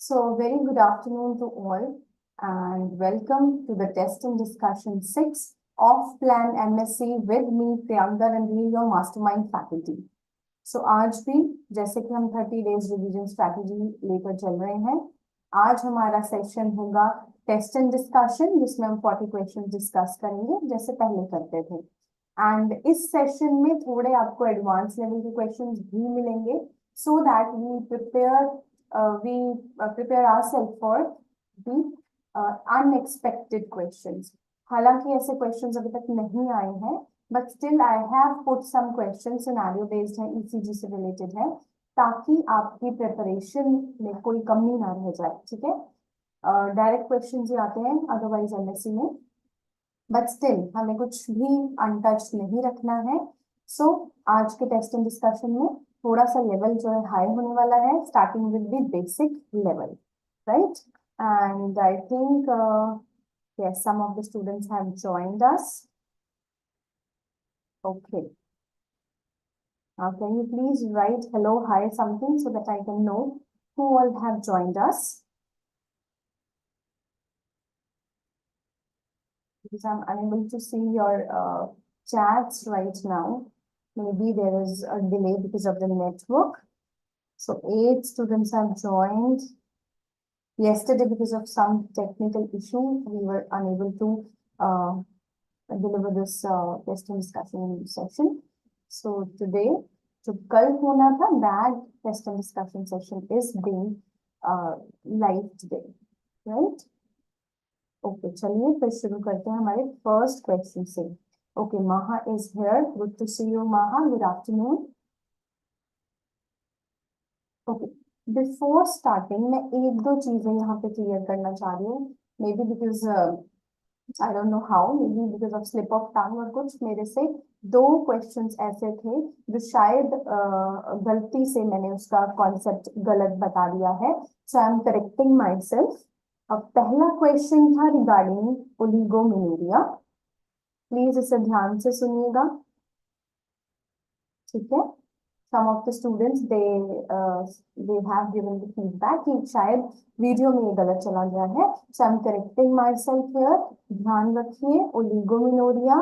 So, very good afternoon to all and welcome to the test and discussion 6 of Plan MSc with me, Priyanka Randhir, your Mastermind faculty. So, आज भी जैसे कि हम 30 days revision strategy लेकर चल रहे हैं, आज हमारा सेशन होगा टेस्ट एंड डिस्कशन जिसमें हम 40 क्वेश्चन डिस्कस करेंगे जैसे पहले करते थे। एंड इस सेशन में थोड़े आपको एडवांस लेवल के क्वेश्चंस भी मिलेंगे so that we prepare ourselves for the unexpected questions. हालांकि ऐसे questions अभी तक नहीं आए हैं, but still I have put some questions scenario based हैं, ECG से related हैं, ताकि आपकी preparation में कोई कमी ना रह जाए, ठीक है? डायरेक्ट क्वेश्चंस ही आते हैं अदरवाइज एमएससी में, बट स्टिल हमें कुछ भी अनटच नहीं रखना है। सो आज के टेस्ट एंड डिस्कशन में थोड़ा सा लेवल जो है हाई होने वाला है, starting with the basic level, right? And I think yes, some of the students have joined us. Okay. Can you please write hello, hi, something so that I can know who all have joined us? Because I'm unable to see your chats right now. Maybe there is a delay because of the network. So 8 students have joined. Yesterday, because of some technical issue, we were unable to deliver this test and discussion session. So today, जो कल होना था, that test and discussion session is being live today, right? Okay, चलिए फिर शुरू करते हैं हमारे first question से. Okay, Maha is here. Good to see you, Maha. Good afternoon. Okay. Before starting, मैं एक दो चीजें यहाँ पे क्लियर करना चाह रही हूँ. Maybe because I don't know how, maybe because of slip of tongue और कुछ मेरे से 2 questions ऐसे थे जो शायद गलती से मैंने उसका concept गलत बता दिया है. So I'm correcting myself. अब पहला क्वेश्चन था रिगार्डिंग ओलिगोमेनोरिया. प्लीज इसे ध्यान से सुनिएगा, ठीक है? Some of the students they have given the feedback कि शायद वीडियो में ये गलत चला गया है. So I'm correcting myself here. ध्यान रखिए, ओलिगोमेनोरिया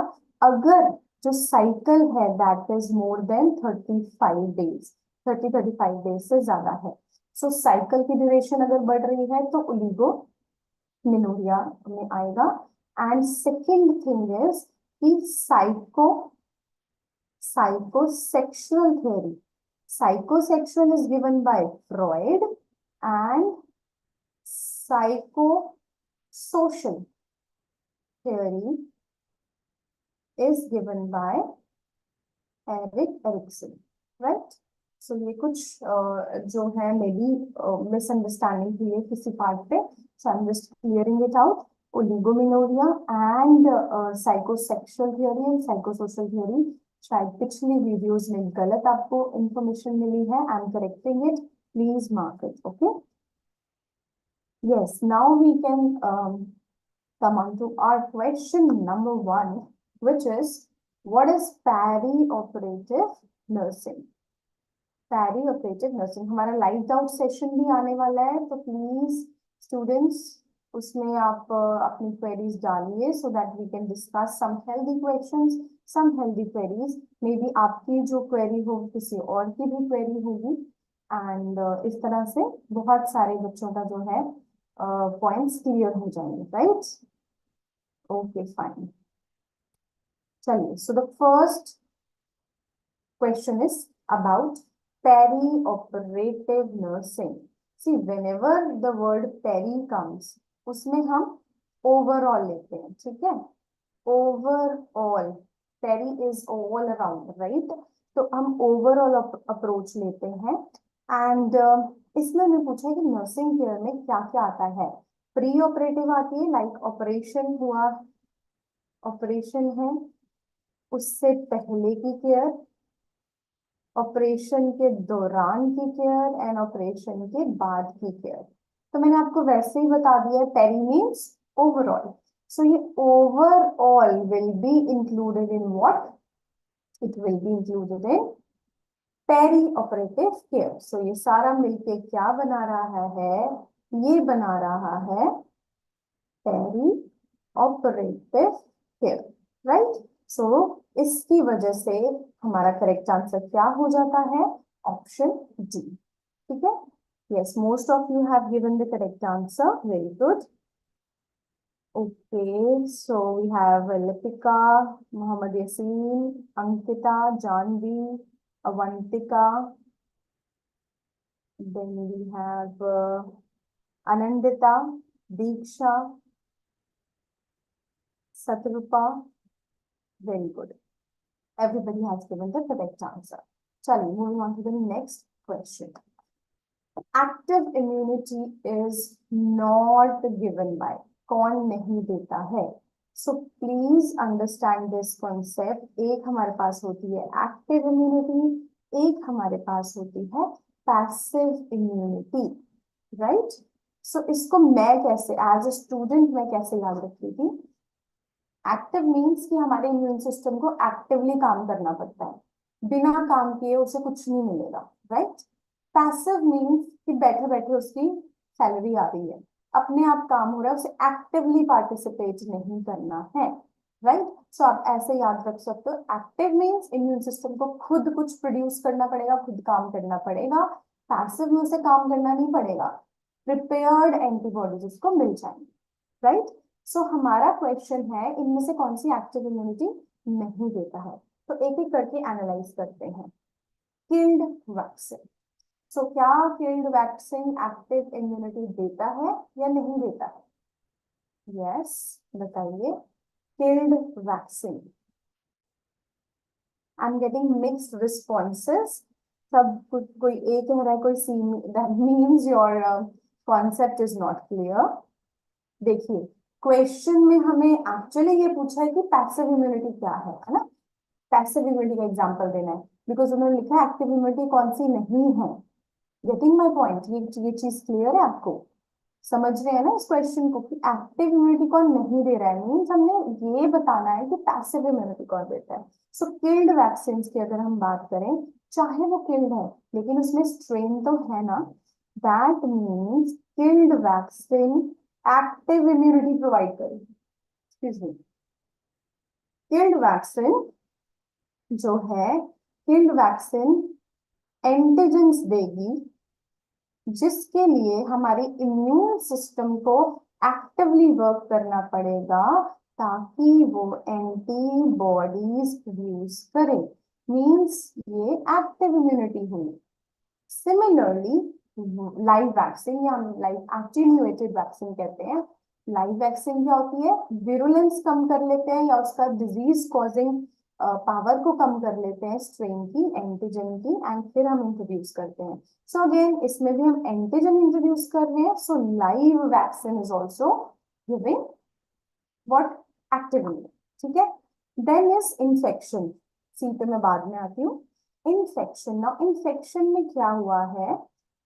अगर जो साइकिल है that is more than 35 days, 30-35 days से ज्यादा है. So साइकिल की ड्यूरेशन अगर बढ़ रही है तो ओलिगोमेनोरिया में आएगा. एंड सेकेंड थिंग इज कि psychosexual theory. Psychosexual is given by Freud and psychosocial theory is given by Erikson, right? So ये कुछ जो है maybe misunderstanding थी है किसी पार्ट पे. So I'm just clearing it out. Oligomenoria and psychosexual theory and psychosocial theory शायद पिछली वीडियोस में गलत आपको इंफॉर्मेशन मिली है. I am correcting it, please mark it. Okay, yes, now we can come on to our question number 1, which is what is perioperative nursing? Perioperative nursing हमारा live doubt session भी आने वाला है, तो प्लीज स्टूडेंट्स उसमें आप अपनी queries डालिए so that we can discuss some healthy questions, some healthy queries. Maybe आपकी जो क्वेरी हो किसी और की भी क्वेरी होगी, एंड इस तरह से बहुत सारे बच्चों का जो है पॉइंट्स क्लियर हो जाएंगे, राइट? Okay, fine. चलिए, so the first question is about perioperative nursing. See, whenever the word peri comes, उसमें हम ओवरऑल लेते हैं, ठीक है? Overall, peri is all around, right? तो हम ओवरऑल अप्रोच लेते हैं. एंड इसमें मैं पूछा कि नर्सिंग केयर में क्या क्या आता है. प्री ऑपरेटिव आती है, लाइक ऑपरेशन हुआ, ऑपरेशन है उससे पहले की केयर, ऑपरेशन के दौरान की केयर एंड ऑपरेशन के बाद की केयर. तो मैंने आपको वैसे ही बता दिया है, पेरी मीन्स ओवरऑल. सो ये overall will be included in what? It will be included in perioperative care. So ये सारा मिलके क्या बना रहा है? ये बना रहा है पेरी ऑपरेटिव केयर, राइट। सो इसकी वजह से हमारा करेक्ट आंसर क्या हो जाता है, ऑप्शन डी, ठीक है। Yes, most of you have given the correct answer, very good. Okay, so we have Lipika, Muhammad Yasin, Ankita, Janvi, Avantika. Then we have Anandita, Diksha, Satrupa. Very good. Everybody has given the correct answer. Chalo, moving on to the next question. Active immunity is not given by, कौन नहीं देता है। So please understand this concept. एक हमारे पास होती है active immunity, एक हमारे पास होती है पैसिव इम्यूनिटी, राइट। सो इसको मैं कैसे एज अ स्टूडेंट मैं कैसे याद रखती थी। एक्टिव मीन्स कि हमारे इम्यून सिस्टम को एक्टिवली काम करना पड़ता है, बिना काम किए उसे कुछ नहीं मिलेगा, राइट। पैसिव मीन्स कि बैठे बैठे उसकी सैलरी आ रही है, अपने आप काम हो रहा है, उसे एक्टिवली पार्टिसिपेट नहीं करना है, राइट। सो आप ऐसे याद रख सकते हो, एक्टिव मीन्स इम्यून सिस्टम को खुद कुछ प्रोड्यूस करना पड़ेगा, खुद काम करना पड़ेगा। पैसिव में उसे काम करना नहीं पड़ेगा, प्रिपेयर्ड एंटीबॉडीज उसको मिल जाएंगे, राइट। सो हमारा क्वेश्चन है इनमें से कौन सी एक्टिव इम्यूनिटी नहीं देता है। तो एक एक करके एनालाइज करते हैं। किल्ड वैक्सीन, सो क्या किल्ड वैक्सीन एक्टिव इम्यूनिटी देता है या नहीं देता है? यस, बताइए। Killed vaccine, I am getting mixed responses. सब कुछ, कोई ए कह रहा है, कोई C, that means your concept is not clear. देखिए, क्वेश्चन में हमें एक्चुअली ये पूछा है कि पैसिव इम्यूनिटी क्या है ना। पैसिव इम्यूनिटी का एग्जांपल देना है, बिकॉज उन्होंने लिखा है एक्टिव इम्यूनिटी कौन सी नहीं है। गेटिंग माई पॉइंट, ये चीज क्लियर है आपको, समझ रहे हैं ना इस क्वेश्चन को कि एक्टिव इम्यूनिटी कौन नहीं दे रहा है, मीन्स हमने ये बताना है कि पैसिव इम्यूनिटी कौन देता है। सो किल्ड वैक्सीन की अगर हम बात करें, चाहे वो किल्ड है लेकिन उसमें स्ट्रेन तो है ना, that means killed vaccine active immunity provide करेगी। एक्सक्यूज मी, किल्ड वैक्सीन जो है, किल्ड वैक्सीन एंटीजेंस देगी जिसके लिए हमारे इम्यून सिस्टम को एक्टिवली वर्क करना पड़ेगा ताकि वो एंटीबॉडीज प्रोड्यूस करे, मींस ये एक्टिव इम्यूनिटी हुई। सिमिलरली लाइव वैक्सीन या लाइव एटेन्यूएटेड वैक्सीन कहते हैं। लाइव वैक्सीन क्या होती है, विरुलेंस कम कर लेते हैं या उसका डिजीज कॉजिंग पावर को कम कर लेते हैं, स्ट्रेन की, एंटीजन की, एंड फिर हम इंट्रोड्यूस करते हैं। सो अगेन इसमें भी हम एंटीजन इंट्रोड्यूस कर रहे हैं। सो live vaccine is also giving what, active immunity, ठीक है। देन इज इन्फेक्शन, सी पे मैं बाद में आती हूँ। इन्फेक्शन, ना इन्फेक्शन में क्या हुआ है,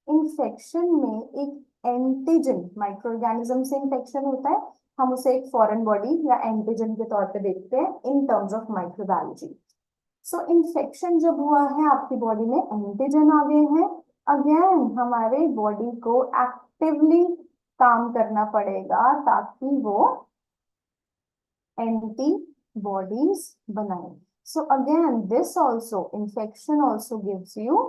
इन्फेक्शन में एक एंटीजन, माइक्रो ऑर्गेनिज्म से इन्फेक्शन होता है, हम उसे एक फॉरेन बॉडी या एंटीजन के तौर पे देखते हैं in terms of microbiology. So infection जब हुआ है, आपकी बॉडी में एंटीजन आ गए हैं, अगेन हमारे बॉडी को एक्टिवली काम करना पड़ेगा ताकि वो एंटीबॉडीज बनाए। So again this also, infection also gives you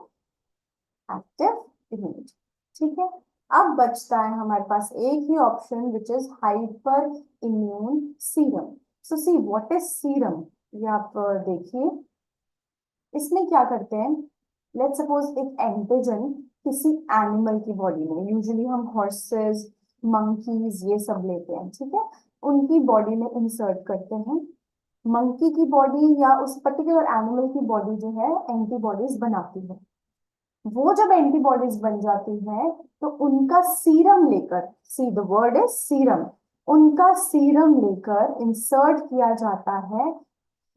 active immunity, ठीक है। अब बचता है हमारे पास एक ही option which is hyper immune serum. So C what is serum, ये आप देखिए, इसमें क्या करते हैं, लेट्स सपोज एक एंटीजन किसी एनिमल की बॉडी में, यूजुअली हम हॉर्सेस, मंकीज ये सब लेते हैं, ठीक है, उनकी बॉडी में इंसर्ट करते हैं। मंकी की बॉडी या उस पर्टिकुलर एनिमल की बॉडी जो है एंटीबॉडीज बनाती है। वो जब एंटीबॉडीज बन जाती है तो उनका सीरम लेकर, see the word is serum, उनका सीरम लेकर इंसर्ट किया जाता है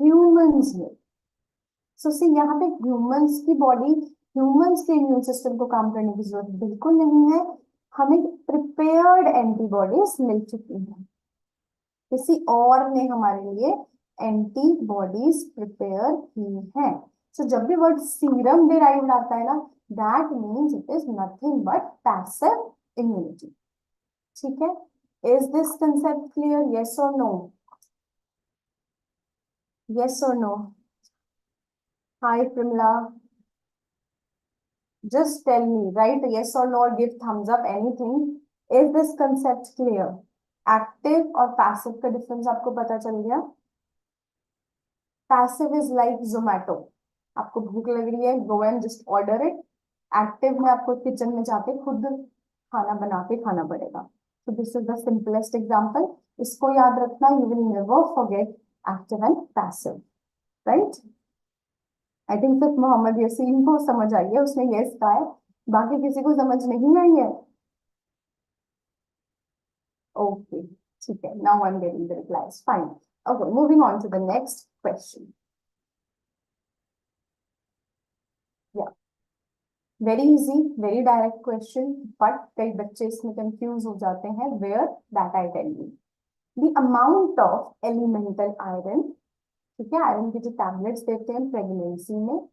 ह्यूमंस में। सो सी यहाँ पे ह्यूमंस की बॉडी, ह्यूमंस के इम्यून सिस्टम को काम करने की जरूरत बिल्कुल नहीं है, हमें प्रिपेयर्ड एंटीबॉडीज मिल चुकी हैं, किसी और ने हमारे लिए एंटीबॉडीज प्रिपेयर की हैं। सो जब भी वर्ड सीरम डिराइव्ड आता है ना, that means it is nothing but passive immunity, ठीक है, is this concept clear? Yes और नो? यस और no? Hi Primla, just tell me, write yes or no or give thumbs up, anything. Is this concept clear? Active और passive का difference आपको पता चल गया? Passive is like Zomato. आपको भूख लग रही है, go and just order it. Active में आपको किचन में जाके खुद खाना बना के खाना पड़ेगा. So this is the simplest example. इसको याद रखना, you will never forget active and passive, right? I think सिर्फ मोहम्मद यसीन को समझ आई है, उसने यस कहा है, बाकी किसी को समझ नहीं आई है. ओके, ठीक है, now I am getting the replies, fine. Okay, moving on to the next question. Yeah, very easy, very direct question, but कई बच्चे इसमें कंफ्यूज हो जाते हैं. Where that I tell you. The amount of elemental iron, ठीक है, iron की जो टैबलेट्स देते हैं प्रेगनेंसी में,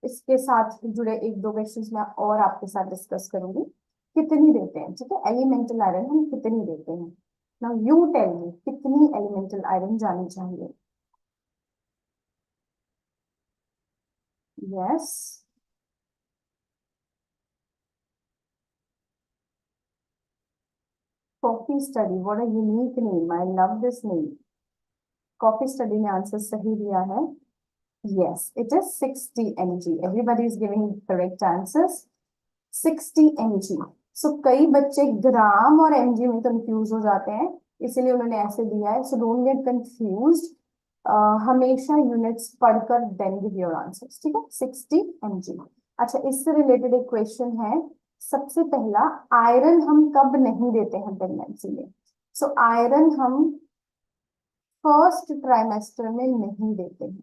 इसके साथ जुड़े एक दो क्वेश्चंस मैं और आपके साथ डिस्कस करूंगी. कितनी देते हैं, ठीक है, एलिमेंटल आयरन हम कितनी देते हैं. नाउ यू टेल मी, कितनी एलिमेंटल आयरन जानी चाहिए? Yes. Coffee study, what a unique name, I love this name. Coffee study ने आंसर सही दिया है. Yes, it is 60 mg. Everybody is giving correct answers. 60 mg. So कई बच्चे ग्राम और mg में कंफ्यूज हो जाते हैं, इसीलिए उन्होंने ऐसे दिया है. So don't get confused. हमेशा यूनिट्स पढ़कर देन गिव योर आंसर्स, ठीक है. 60 mg. अच्छा, इससे रिलेटेड एक क्वेश्चन है. सबसे पहला, आयरन हम कब नहीं देते हैं प्रेगनेंसी में? सो आयरन हम फर्स्ट ट्राइमेस्टर में नहीं देते हैं.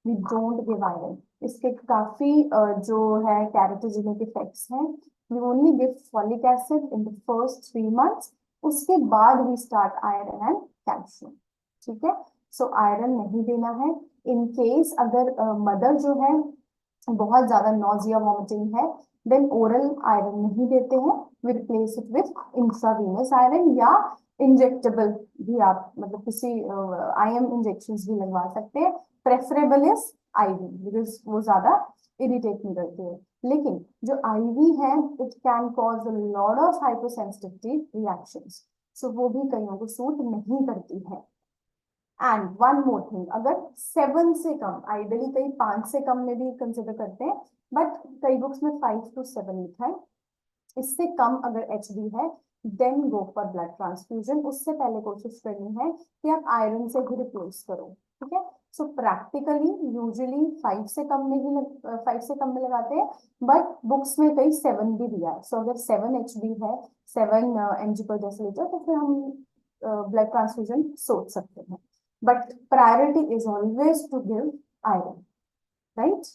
We don't give iron. इसके काफी जो है कैरेटोजेनिक इफेक्ट्स हैं. We only give folic acid in the first 3 months. उसके बाद we start iron and calcium, ठीक है. सो आयरन नहीं देना है. इन केस अगर मदर जो है बहुत ज्यादा नॉजिया वॉमिटिंग है, देन ओरल आयरन नहीं देते हैं. We replace it with intravenous iron, या इंजेक्टेबल भी आप मतलब किसी आईएम इंजेक्शंस भी लगवा सकते हैं. प्रेफरेबल इज आईवी, बिकॉज वो ज्यादा इरिटेट नहीं करते हैं. लेकिन जो आईवी है, it can cause a lot of hyposensitivity reactions. So वो भी कईयों को सूट नहीं करती है. एंड वन मोर थिंग, अगर 7 से कम, आइडियली कई 5 से कम में भी कंसिडर करते हैं, बट कई बुक्स में 5 to 7 लिखा है. इससे कम अगर एचबी है, then go for blood transfusion. उससे पहले कोशिश करनी है कि आप आयरन से ही रिप्लेस करो, ठीक है. सो प्रैक्टिकली यूजुअली 5 से कम में ही 5 से कम में लगाते हैं, बट बुक्स में कई 7 भी दिया है. सो अगर 7 एचबी है, 7 mg per डेसीलीटर, तो फिर हम ब्लड ट्रांसफ्यूजन सोच सकते हैं. But priority is always to give iron, right?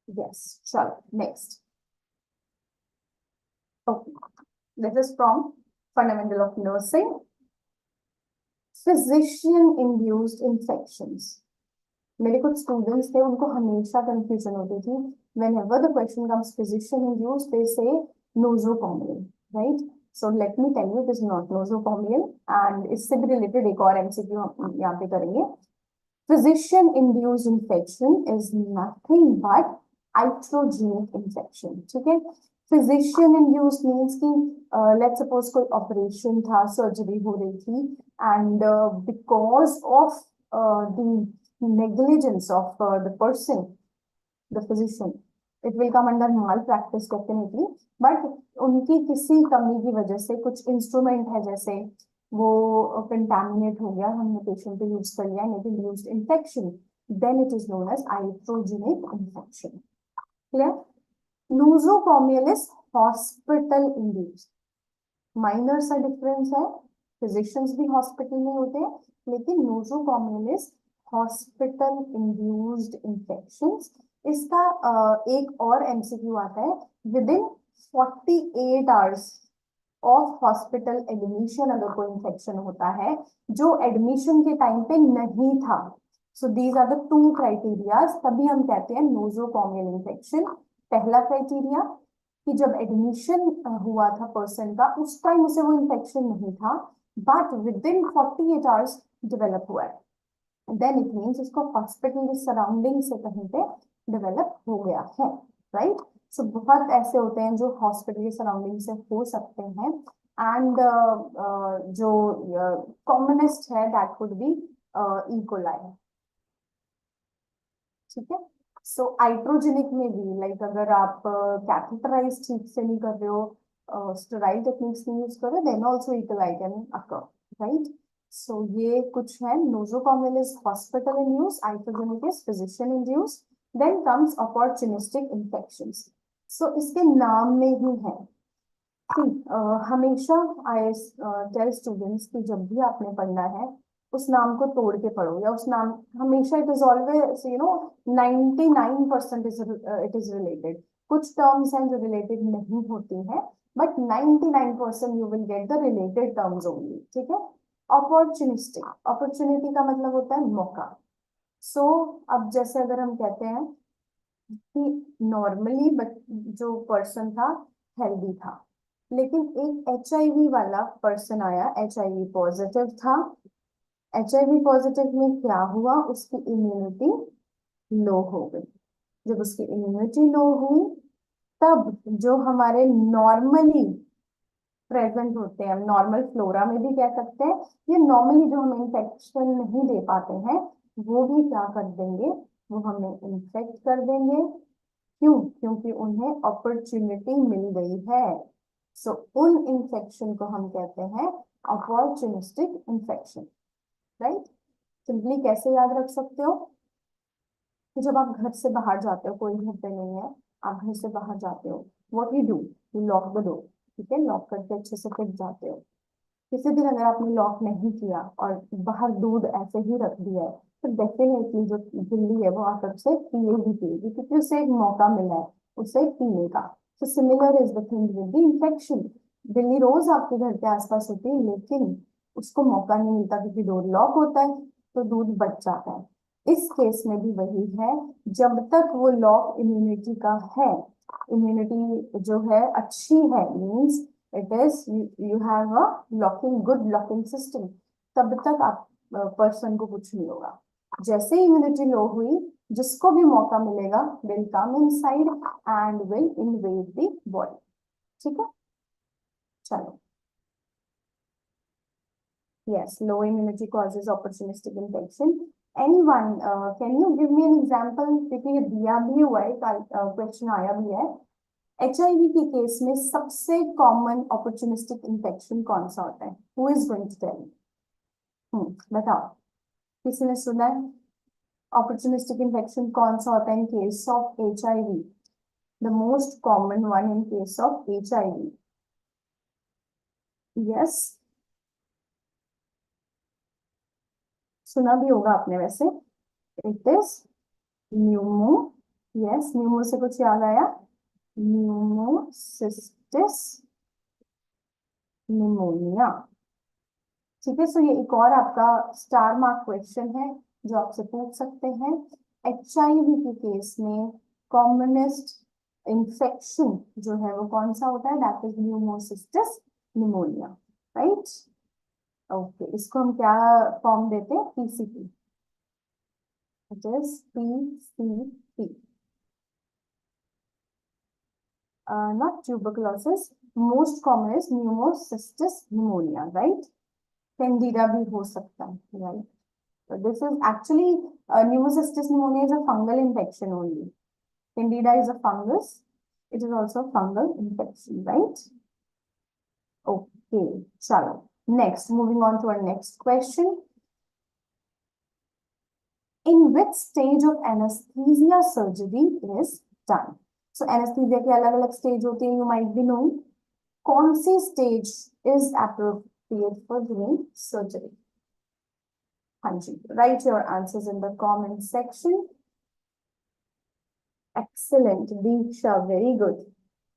Yes, sure. Next. Okay. This is from Fundamental of Nursing. Physician-induced infections. मेरे कुछ स्टूडेंट्स थे, उनको हमेशा कंफ्यूजन होती थी. Whenever the question comes physician-induced, they say nosocomial, right? So let me tell you, it is not nosocomial. And इससे भी related एक और MCQ हम यहाँ पे करेंगे. Physician-induced infection is nothing but iatrogenic infection, ठीक है. Physician-induced means कि let's suppose कोई operation था, surgery हो रही थी, and because of the negligence of the person, the physician, it will come under malpractice definitely. But उनकी किसी कमी की वजह से कुछ इंस्ट्रूमेंट है, जैसे वो कंटामिनेट हो गया, हमने पेशेंट पे यूज कर लिया, it induced infection, then it is known as iatrogenic infection. Clear? Nosocomial is hospital induced. Minor सा डिफरेंस है, फिजिशियंस भी हॉस्पिटल में होते हैं, लेकिन nosocomial is hospital induced infections. इसका एक और एमसीक्यू आता है. Within 48 hours of hospital admission अगर कोई इन्फेक्शन होता है जो एडमिशन के टाइम पे नहीं था, so these are the 2 criteria, तभी हम कहते हैं नोसोकॉमियल इन्फेक्शन. पहला क्राइटेरिया, कि जब एडमिशन हुआ था पर्सन का उस टाइम उसे वो इन्फेक्शन नहीं था, but with in 48 hours develop हुआ है, देन इट मीन्स उसको हॉस्पिटल के सराउंडिंग से कहीं पे डेवलप हो गया है, राइट। सो बहुत ऐसे होते हैं जो हॉस्पिटल के सराउंडिंग से हो सकते हैं, एंड जो कॉमनेस्ट है दैट वुड बी इकोलाई, ठीक है। सो हाइड्रोजेनिक में भी लाइक अगर आप कैथेटराइज ठीक से नहीं कर रहे हो, स्टेराइल टेक्निक्स नहीं यूज कर रहे, then also E coli can occur, right. So ये कुछ है, nosocomial is hospital in use, iatrogenic is physician induced, then comes opportunistic infections. So इसके नाम में ही है कि हमेशा आई टेल स्टूडेंट्स की जब भी आपने पढ़ना है उस नाम को तोड़ के पढ़ो, या उस नाम हमेशा it is always 99% it is related. कुछ टर्म्स हैं जो रिलेटेड नहीं होती हैं, but 99% you will get the related terms only, ठीक है। अपॉर्चुनिस्टिक, अपॉर्चुनिटी का मतलब होता है मौका। सो अब जैसे अगर हम कहते हैं कि नॉर्मली बट जो पर्सन था हेल्दी था, लेकिन एक HIV वाला पर्सन आया, HIV पॉजिटिव था। HIV पॉजिटिव में क्या हुआ, उसकी इम्यूनिटी लो हो गई। जब उसकी इम्यूनिटी लो हुई तब जो हमारे नॉर्मली प्रेजेंट होते हैं, नॉर्मल फ्लोरा में भी कह सकते हैं, ये नॉर्मली जो हमें इन्फेक्शन नहीं दे पाते हैं वो भी क्या कर देंगे, वो हमें इन्फेक्ट कर देंगे। क्यों? क्योंकि उन्हें अपॉर्चुनिटी मिल गई है। सो उन इन्फेक्शन को हम कहते हैं अपॉर्चुनिस्टिक इन्फेक्शन, राइट। सिंपली कैसे याद रख सकते हो कि जब आप घर से बाहर जाते हो, कोई घर पे नहीं है, आप घर से बाहर जाते हो, what you do, you lock the door, ठीक है, लॉक करके अच्छे से फिट जाते हो। किसी दिन अगर आपने लॉक नहीं किया और बाहर दूध ऐसे ही रख दिया है, तो डेफिनेटली जो बिल्ली है वो आकर से पिएगी, क्योंकि उसे एक मौका मिला है उसे पीने का। तो similar is the thing with the infection. बिल्ली रोज आपके घर के आसपास होती है, लेकिन उसको मौका नहीं मिलता क्योंकि डोर लॉक होता है, तो दूध बच जाता है। इस केस में भी वही है, जब तक वो लॉक इम्यूनिटी का है, इम्यूनिटी जो है अच्छी है, means it is you have a locking, good locking system, तब तक आप पर्सन को कुछ नहीं होगा। जैसे इम्यूनिटी लो हुई, जिसको भी मौका मिलेगा will come inside and will invade the body, ठीक है। चलो, yes, low immunity causes opportunistic infection. Anyone, can you give me an example? क्योंकि ये दिया भी हुआ है, क्वेश्चन आया भी है। HIV के केस में सबसे कॉमन opportunistic infection कौन सा होता है? Who is going to tell me? बताओ, किसी ने सुना है? Opportunistic infection कौन सा होता है in case of HIV? The most common one in case of HIV. Yes, सुना भी होगा आपने वैसे। It is Numa, yes, Numa से कुछ याद आया, न्यूमोसिस्टिस निमोनिया, ठीक है। सो ये एक और आपका स्टार मार्क क्वेश्चन है जो आपसे पूछ सकते हैं। HIV के केस में कॉमनेस्ट इन्फेक्शन जो है वो कौन सा होता है, that is pneumocystis pneumonia, right. Okay, इसको हम क्या फॉर्म देते हैं, PCP, it is PCP, not tuberculosis. Most common is pneumocystis pneumonia, right? Candida भी हो सकता है, right? So this is actually pneumocystis pneumonia is a fungal infection only. Candida is a fungus. It is also a fungal infection, right? Okay, chalo. Next, moving on to our next question. In which stage of anesthesia surgery is done? So anesthesia के अलग अलग stage होते हैं, you might be knowing. कौन सी stage is appropriate for doing surgery? हाँ जी, write your answers in the comment section. Excellent, Diksha, very good.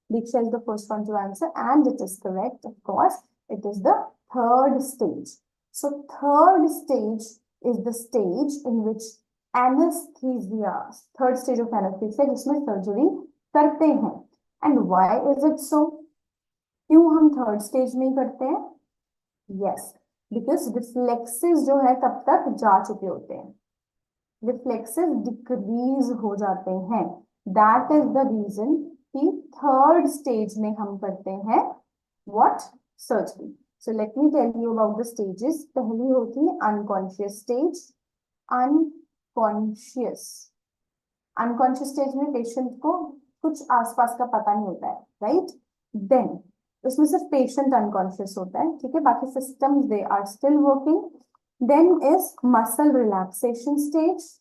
Diksha is the first one to answer and it is correct, of course. It is the third stage. So third stage is the stage in which anesthesia, third stage of anesthesia जिसमें surgery करते हैं, and why is it so? क्यों हम third stage में ही करते हैं? Yes, because reflexes जो है तब तक जा चुके होते हैं, रिफ्लेक्सेस डिक्रीज हो जाते हैं। दैट इज द रीजन कि थर्ड स्टेज में हम करते हैं what? Surgery. So let me tell you about the stages. पहली होती है unconscious stage. Unconscious unconscious stage में पेशेंट को कुछ आसपास का पता नहीं होता है, राइट? देन उसमें सिर्फ पेशेंट अनकॉन्शियस होता है, ठीक है, बाकी systems they are still working. Then is muscle relaxation stage.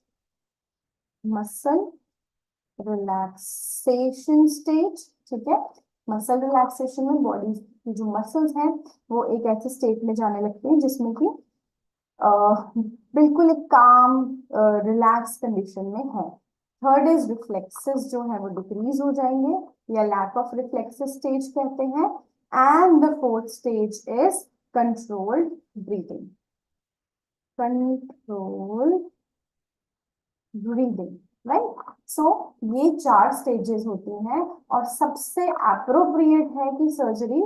Muscle relaxation stage, ठीक है। मसल रिलैक्सेशन में बॉडी की जो मसल्स हैं वो एक ऐसे स्टेट में जाने लगते हैं जिसमें कि बिल्कुल एक काम रिलैक्स कंडीशन में है। थर्ड इज रिफ्लेक्सेस जो है वो डिक्रीज हो जाएंगे या लैक ऑफ रिफ्लेक्सेस स्टेज कहते हैं। And the fourth stage is controlled breathing. Controlled breathing, right? So ये 4 स्टेजेस होती हैं और सबसे अप्रोप्रिएट है कि सर्जरी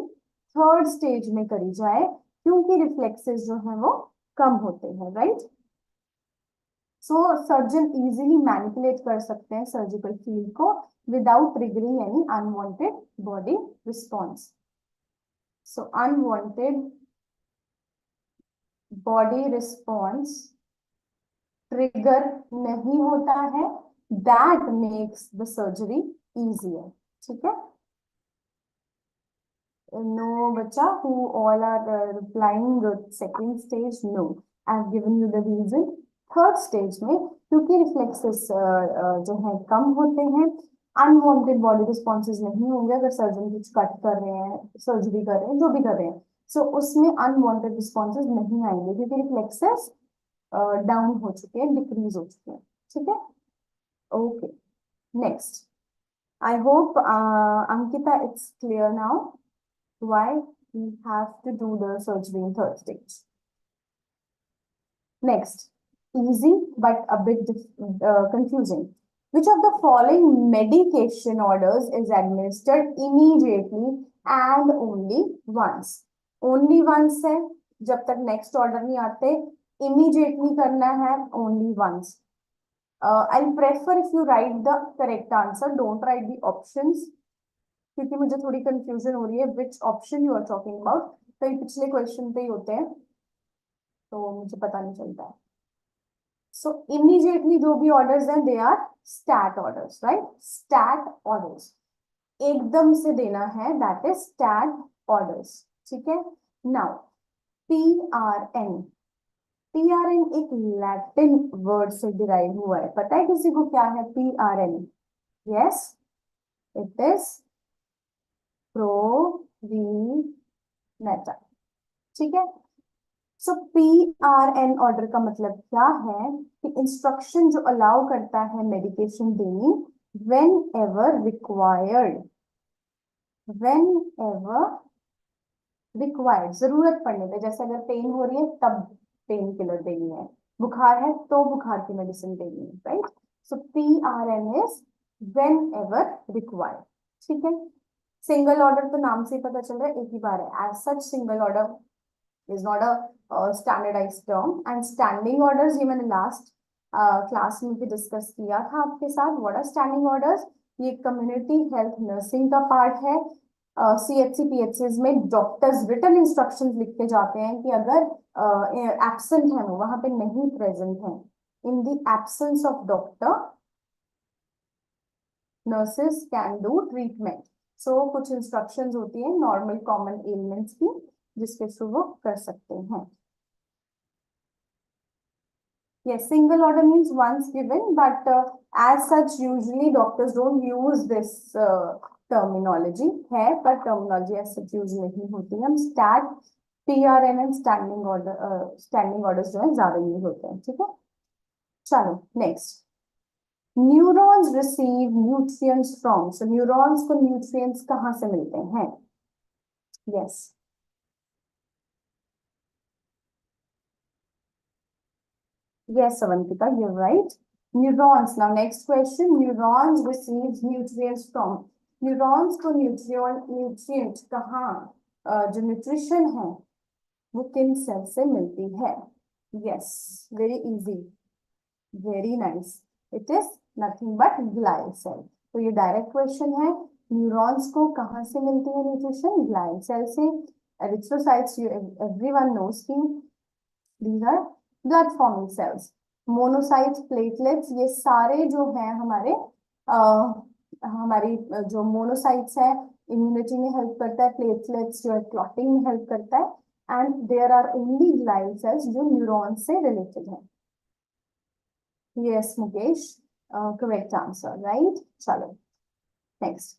थर्ड स्टेज में करी जाए क्योंकि रिफ्लेक्सेस जो है वो कम होते हैं, right? So surgeon easily manipulate कर सकते हैं सर्जिकल फील्ड को without triggering any unwanted body response. So unwanted body response trigger नहीं होता है, that makes the surgery easier, ठीक है। No, बच्चा, who all are replying second stage? No, I've given you the reason. Third stage में क्योंकि reflexes जो है कम होते हैं, अनवांटेड बॉडी रिस्पॉन्सेज नहीं होंगे अगर सर्जन कुछ कट कर रहे हैं, सर्जरी कर रहे हैं, जो भी कर रहे हैं, सो उसमें अनवांटेड रिस्पॉन्सेज नहीं आएंगे क्योंकि रिफ्लेक्सेस डाउन हो चुके हैं, डिक्रीज हो चुके हैं, ठीक है। Okay, next. I hope, Ankita, it's clear now why we have to do the surgery in third stage. Next, easy but a bit confusing. Which of the following medication orders is administered immediately and only once? Only once है, जब तक next order नहीं आते, immediately करना है only once. I'll prefer if you write the correct answer, don't write the options, क्योंकि मुझे थोड़ी कंफ्यूजन हो रही है which option you are talking about. कई पिछले क्वेश्चन पे ही होते हैं तो मुझे पता नहीं चलता है। सो इमीडिएटली जो भी ऑर्डर्स हैं they are stat orders, right? Stat orders एकदम से देना है, दैट इज स्टैट ऑर्डर्स, ठीक है। नाउ PRN, PRN एक लैटिन वर्ड से डिराइव हुआ है, पता है किसी को क्या है PRN? यस, इट इज प्रोवीनेटा, ठीक है। सो PRN ऑर्डर का मतलब क्या है कि इंस्ट्रक्शन जो अलाउ करता है मेडिकेशन देनी when ever required, when ever required, जरूरत पड़ने पे, जैसे अगर पेन हो रही है तब पेन किलर देनी है, बुखार है तो बुखार की मेडिसिन देनी है, right? So PRN is when ever required, ठीक है। सिंगल ऑर्डर तो नाम से ही पता चल रहा है एक ही बार है, as such single order is not a standardized term. And standing orders ये मैंने last क्लास में भी डिस्कस किया था आपके साथ। what are standing orders? ये कम्युनिटी हेल्थ नर्सिंग का पार्ट है। CHC PHCs में डॉक्टर्स रिटन इंस्ट्रक्शंस लिख के जाते हैं कि अगर एब्सेंट है वो वहां पे नहीं प्रेजेंट है, in the absence of doctor nurses can do treatment. So कुछ इंस्ट्रक्शंस होती है नॉर्मल कॉमन एलिमेंट्स की जिसके थ्रू वो कर सकते हैं। Yes, single order means once given, but as such usually doctors don't use this terminology है, पर terminology as such use नहीं होती है। हम stat, PRN and standing orders जो है ज्यादा यूज होते हैं, ठीक है। चलो next, neurons receive nutrients from, so neurons को न्यूट्रिएंट्स कहाँ से मिलते हैं? Yes, yes, Avantika, you're right. Neurons. Now, next question. Neurons receives nutrients from. Neurons को न्यूट्रिएंट कहाँ, जो न्यूट्रिशन है वो किन सेल से मिलती है? Yes, very easy, very nice, it is nothing but glial cell. तो ये डायरेक्ट क्वेश्चन है, न्यूरॉन्स को कहाँ से मिलती है न्यूट्रिशन? ग्लाइल सेल से। एरिथ्रोसाइट्स, एवरीवन नोज की these are blood forming cells। Monocytes, platelets, ये सारे जो हैं हमारे हमारी जो मोनोसाइट्स है इम्यूनिटी में हेल्प करता है, प्लेटलेट्स जो है क्लॉटिंग में हेल्प करता है, and there are only glial cells जो न्यूरॉन से रिलेटेड है। Yes Mukesh, correct answer, right. चलो next,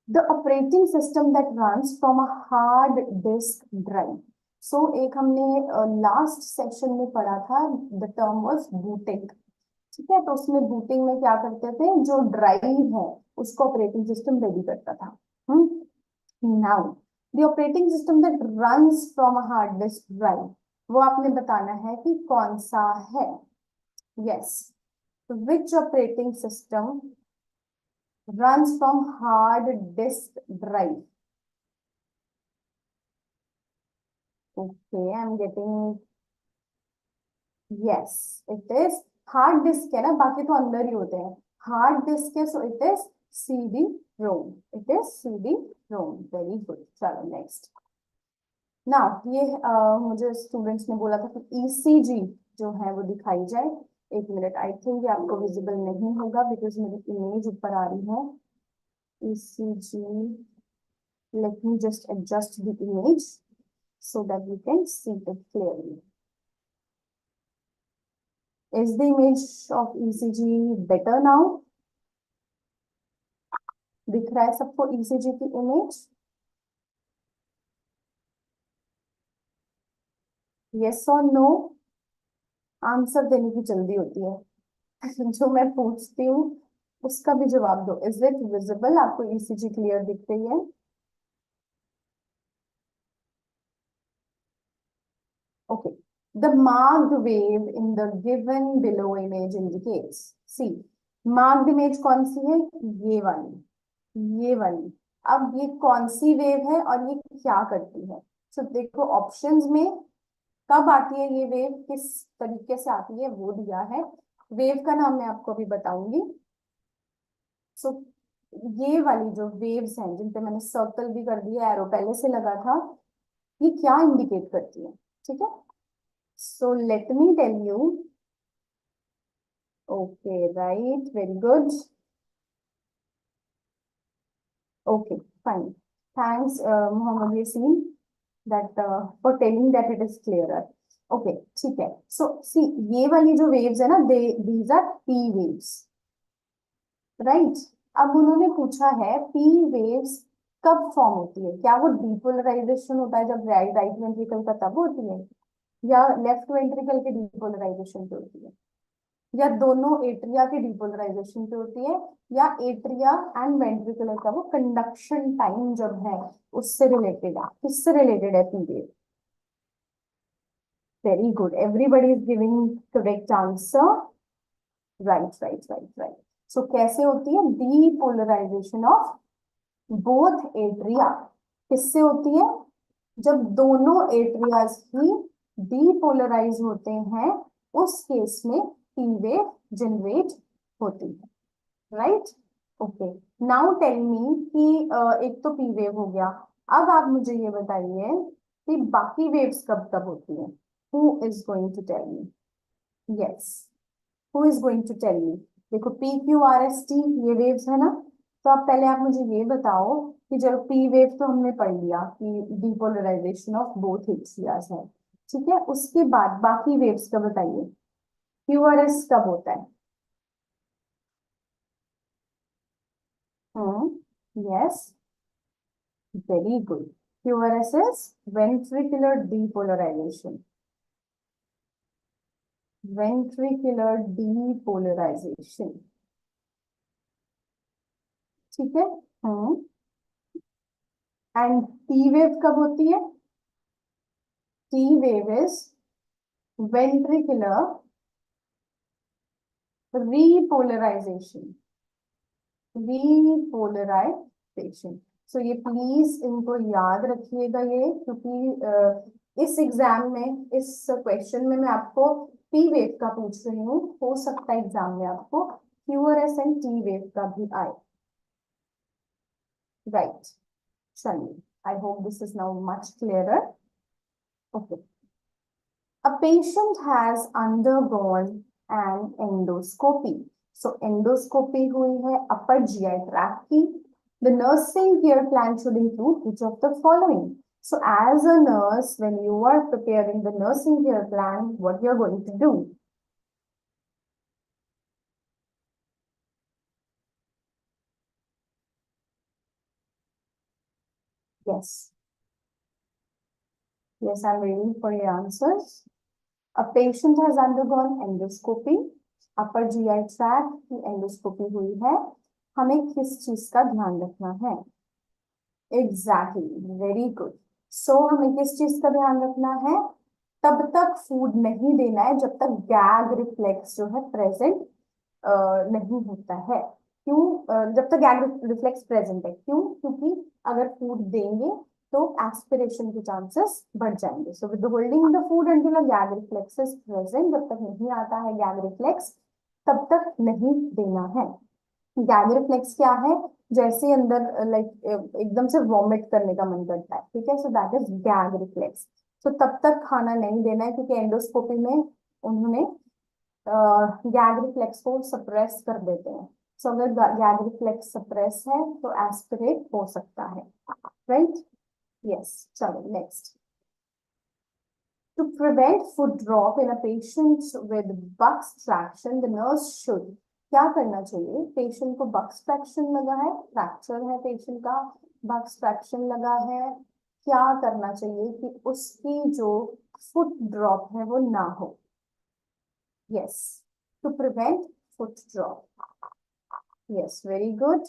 the operating system that runs from a hard disk drive. So एक हमने लास्ट सेक्शन में पढ़ा था, द टर्म वाज बूटिंग, ठीक है। तो उसमें बूटिंग में क्या करते थे, जो ड्राइव है उसको ऑपरेटिंग सिस्टम रेडी करता था। Now the operating system that runs from a hard disk drive, वो आपने बताना है कि कौन सा है। Yes, which operating system runs from hard disk drive? Okay, I'm getting, yes, it is hard disk है ना, बाकी तो अंदर ही होते हैं। हार्ड डिस्क है, so it is CD ROM, it is CD ROM, very good. चलो नेक्स्ट, नाउ ये मुझे स्टूडेंट्स ने बोला था कि ECG जो है वो दिखाई जाए। एक मिनट, आई थिंक ये आपको विजिबल नहीं होगा बिकॉज मेरी इमेज ऊपर आ रही है। ECG, let me just adjust the image so that you can see it clearly. Is the image of ECG better now? दिख रहा है सबको ECG की image? Yes or no? Answer देने की जल्दी होती है जो मैं पूछती हूँ उसका भी जवाब दो। Is it visible? आपको ECG क्लियर दिख रही है? Okay. The marked wave in the given below image indicates. See, marked image कौन सी है? ये वाली, ये वाली। अब ये कौन सी वेव है और ये क्या करती है? तो देखो ऑप्शंस में कब आती है ये वेव, किस तरीके से आती है वो दिया है। वेव का नाम मैं आपको अभी बताऊंगी। सो ये वाली जो वेव्स हैं जिन पे मैंने सर्कल भी कर दिया, एरो पहले से लगा था, ये क्या इंडिकेट करती है? ठीक है, so let me tell you. Okay right, very good. Okay fine, thanks Mohammad Yasin that for telling that it is clearer. Okay, ठीक है। So see, ये वाली जो waves है ना, these are P waves, right? अब उन्होंने पूछा है P waves कब फॉर्म होती है? क्या वो डीपोलराइजेशन होता है जब राइट वेंट्रिकल का तब होती है, या लेफ्ट वेंट्रिकल के डीपोलराइजेशन पे होती है, या दोनों एट्रिया के डीपोलराइजेशन पे होती है, या एट्रिया एंड वेंट्रिकुलर का वो कंडक्शन टाइम जब है उससे रिलेटेड है? किससे रिलेटेड है P wave? Very good. Everybody is giving correct answer. Right, right, right, right. So कैसे होती है depolarization of both atria? किससे होती है? जब दोनों एट्रियाज ही depolarize होते हैं उस केस में P wave जनरेट होती है, right? Okay, now tell me कि एक तो P wave हो गया, अब आप मुझे ये बताइए कि बाकी वेव्स कब कब होती हैं? Who is going to tell me? Yes, who is going to tell me? देखो PQRST ये वेव्स है ना, तो आप पहले आप मुझे ये बताओ कि जब P वेव तो हमने पढ़ लिया कि डिपोलराइजेशन ऑफ बोथ एट्रियाज है, ठीक है। उसके बाद बाकी वेव्स का बताइए, QRS कब होता है? Yes, very good. QRS is ventricular depolarization, ventricular depolarization, ठीक है। एंड T वेव कब होती है? T wave is ventricular repolarization, repolarization. So ये प्लीज इनको याद रखिएगा ये, क्योंकि इस एग्जाम में, इस क्वेश्चन में मैं आपको पी वेव का पूछ रही हूँ, हो सकता है एग्जाम में आपको क्यूआरएस एंड टी वेव का भी आए, राइट? चलिए, I hope this is now much clearer. Okay, a patient has undergone an endoscopy. So endoscopy हुई है upper GI tract की. The nursing care plan should include which of the following? So as a nurse, when you are preparing the nursing care plan, what you are going to do? Yes. Yes, I'm waiting for your answers. A patient has undergone endoscopy. upper GI tract की endoscopy हुई है. हमें किस चीज का ध्यान रखना है? Exactly, very good. सो हमें किस चीज का ध्यान रखना है? तब तक फूड नहीं देना है जब तक गैग रिफ्लेक्स जो है प्रेजेंट नहीं होता है. क्यों? जब तक गैग रिफ्लेक्स प्रेजेंट है. क्यों? क्योंकि अगर फूड देंगे तो एस्पिरेशन के चांसेस बढ़ जाएंगे. So with holding the food until a gag reflex is present, जब तक नहीं आता है गैग रिफ्लेक्स तब तक नहीं देना है. गैग रिफ्लेक्स क्या है? जैसे अंदर लाइक एकदम से वॉमिट करने का मन करता है, ठीक है, so that is gag reflex. तो तब तक खाना नहीं देना है, क्योंकि एंडोस्कोपी में उन्होंने गैग रिफ्लेक्स को सप्रेस कर देते हैं. सो अगर गैग रिफ्लेक्स सप्रेस है तो एस्पिरेट हो सकता है, राइट? यस. चलो next. To prevent foot drop in a patient with bucks traction, the nurse should. क्या करना चाहिए? पेशेंट को बक्स ट्रैक्शन लगा है, फ्रैक्चर है पेशेंट का, बक्स ट्रैक्शन लगा है, क्या करना चाहिए कि उसकी जो फुट ड्रॉप है वो ना हो? Yes, to prevent foot drop. Yes, very good.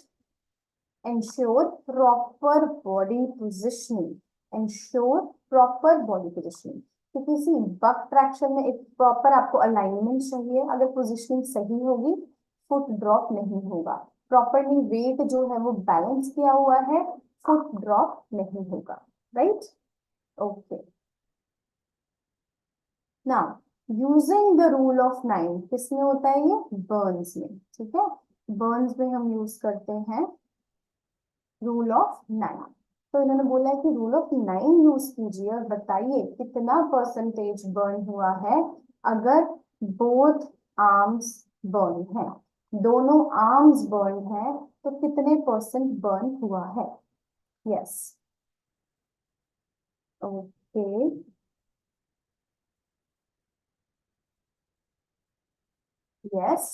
Ensure proper body positioning. Ensure proper body positioning. तो किसी बक ट्रैक्शन में एक प्रॉपर आपको अलाइनमेंट चाहिए. अगर पोजीशनिंग सही होगी फुट ड्रॉप नहीं होगा. प्रॉपरली वेट जो है वो बैलेंस किया हुआ है, फुट ड्रॉप नहीं होगा, right? Okay. Now using the rule of 9 किसमें होता है? ये बर्न्स में, ठीक है. बर्न्स में हम यूज करते हैं रूल ऑफ 9. तो इन्होंने बोला है कि रूल ऑफ 9 यूज कीजिए और बताइए कितना परसेंटेज बर्न हुआ है अगर बोथ आर्म्स बर्न है. दोनों आर्म्स बर्न है तो कितने परसेंट बर्न हुआ है? Yes. Okay, yes,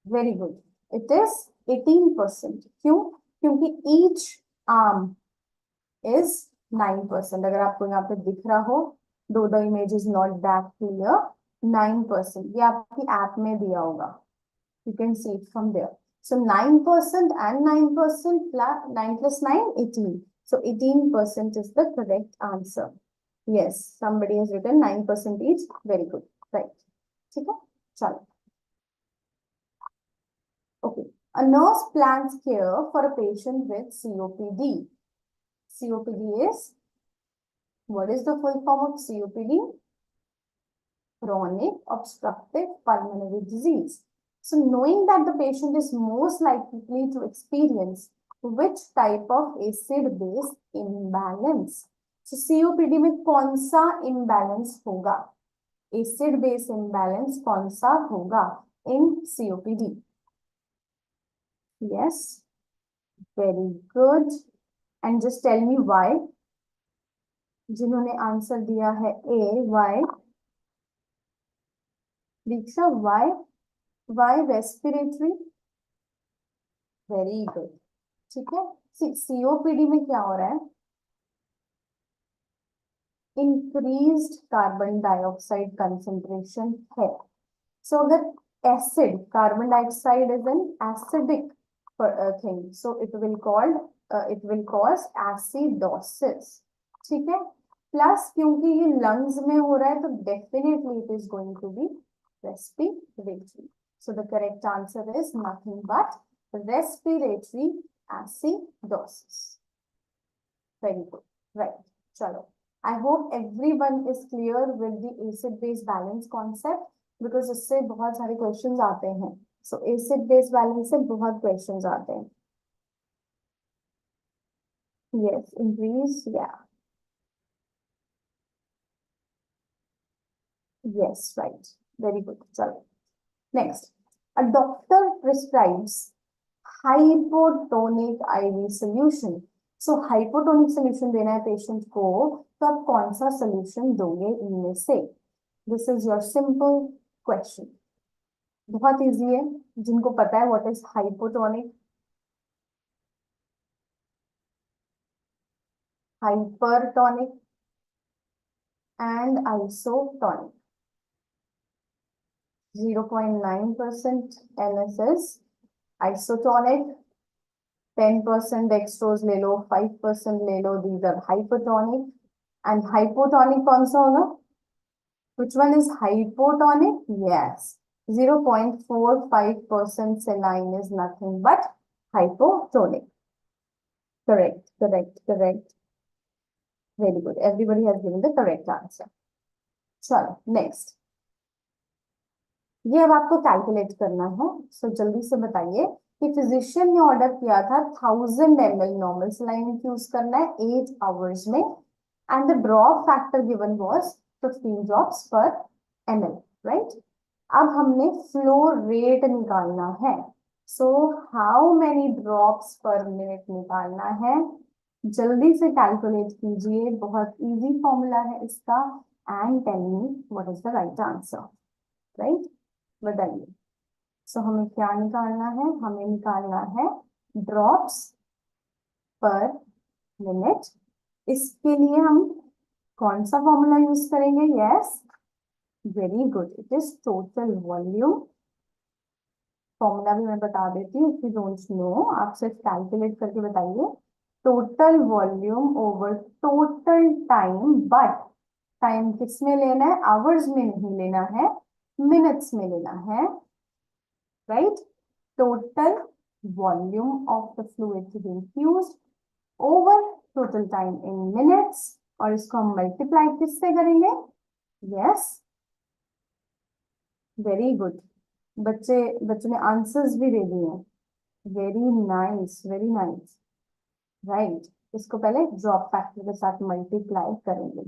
very good. It is 18%. क्यों? क्योंकि ईच आर्म is 9%. अगर आपको यहाँ पे दिख रहा हो, though the image is not that clear, 9%. ये आपकी ऐप में दिया होगा, you can see it from there. So 9% and 9% 9 plus 9 18. So 18% is the correct answer. Yes, somebody has written 9% each. Very good, right? ठीक है, चलो. Okay, a nurse plans care for a patient with COPD. COPD is, what is the full form of COPD? Chronic obstructive pulmonary disease. So knowing that the patient is most likely to experience which type of acid-base imbalance? So COPD में कौन सा imbalance होगा? Acid-base imbalance कौन सा होगा in COPD? Yes, very good. And just tell me why. जिन्होंने answer दिया है A, why? Diksha, why respiratory? Very good, ठीक है. सीओपीडी में क्या हो रहा है? इंक्रीज्ड कार्बन डाइऑक्साइड कंसेंट्रेशन है. सो अगर acid, carbon dioxide is an acidic thing, so it will cause acidosis, ठीक है. प्लस क्योंकि ये लंग्स में हो रहा है तो definitely it is going to be respiratory. So the correct answer is nothing but respiratory acidosis. Very good. Right. Chalo. I hope everyone is clear with the acid-base balance concept because इससे बहुत सारे questions आते हैं. So acid-base balance से बहुत questions आते हैं. Yes, increase. Yeah. Yes, right. Very good. Chalo. Next, a doctor prescribes hypotonic IV solution. So hypotonic solution देना है patient को, तो आप कौन सा solution दोगे इनमें से? This is your simple question. बहुत easy है, जिनको पता है what is hypotonic, hypertonic and isotonic. 0.9% NSS, isotonic 10% dextrose ले लो, 5% ले लो, these are hypertonic. And hypotonic कौन सा होगा? Which one is hypotonic? Yes, 0.45% saline is nothing but hypotonic. Correct, correct, correct. Very good. Everybody has given the correct answer. चलो next. ये अब आपको calculate करना है, सो जल्दी से बताइए कि फिजिशियन ने ऑर्डर किया था 1000 ml नॉर्मल सलाइन यूज करना है 8 आवर्स में, and the drop factor given was 15 drops पर ml, राइट? अब हमने फ्लो रेट निकालना है, सो हाउ मेनी ड्रॉप्स पर मिनट निकालना है, जल्दी से कैलकुलेट कीजिए, बहुत इजी फॉर्मूला है इसका, and tell me what is the right answer, right? बताइए. सो हमें क्या निकालना है? हमें निकालना है ड्रॉप्स पर मिनट. इसके लिए हम कौन सा फॉर्मूला यूज करेंगे? Yes, very good, it is total volume. Formula भी मैं बता देती हूँ, इफ यू डोंट नो, आप सिर्फ कैलकुलेट करके बताइए. Total volume over total time, but time किस में लेना है? आवर्स में नहीं लेना है, मिनट्स में लेना है, right? Total volume of the fluid to be infused over total time in minutes, और इसको हम मल्टीप्लाई किससे करेंगे? Yes, very good. बच्चों ने आंसर्स भी दे दिए हैं. Very nice, very nice, right. इसको पहले ड्रॉप फैक्टर के साथ मल्टीप्लाई करेंगे,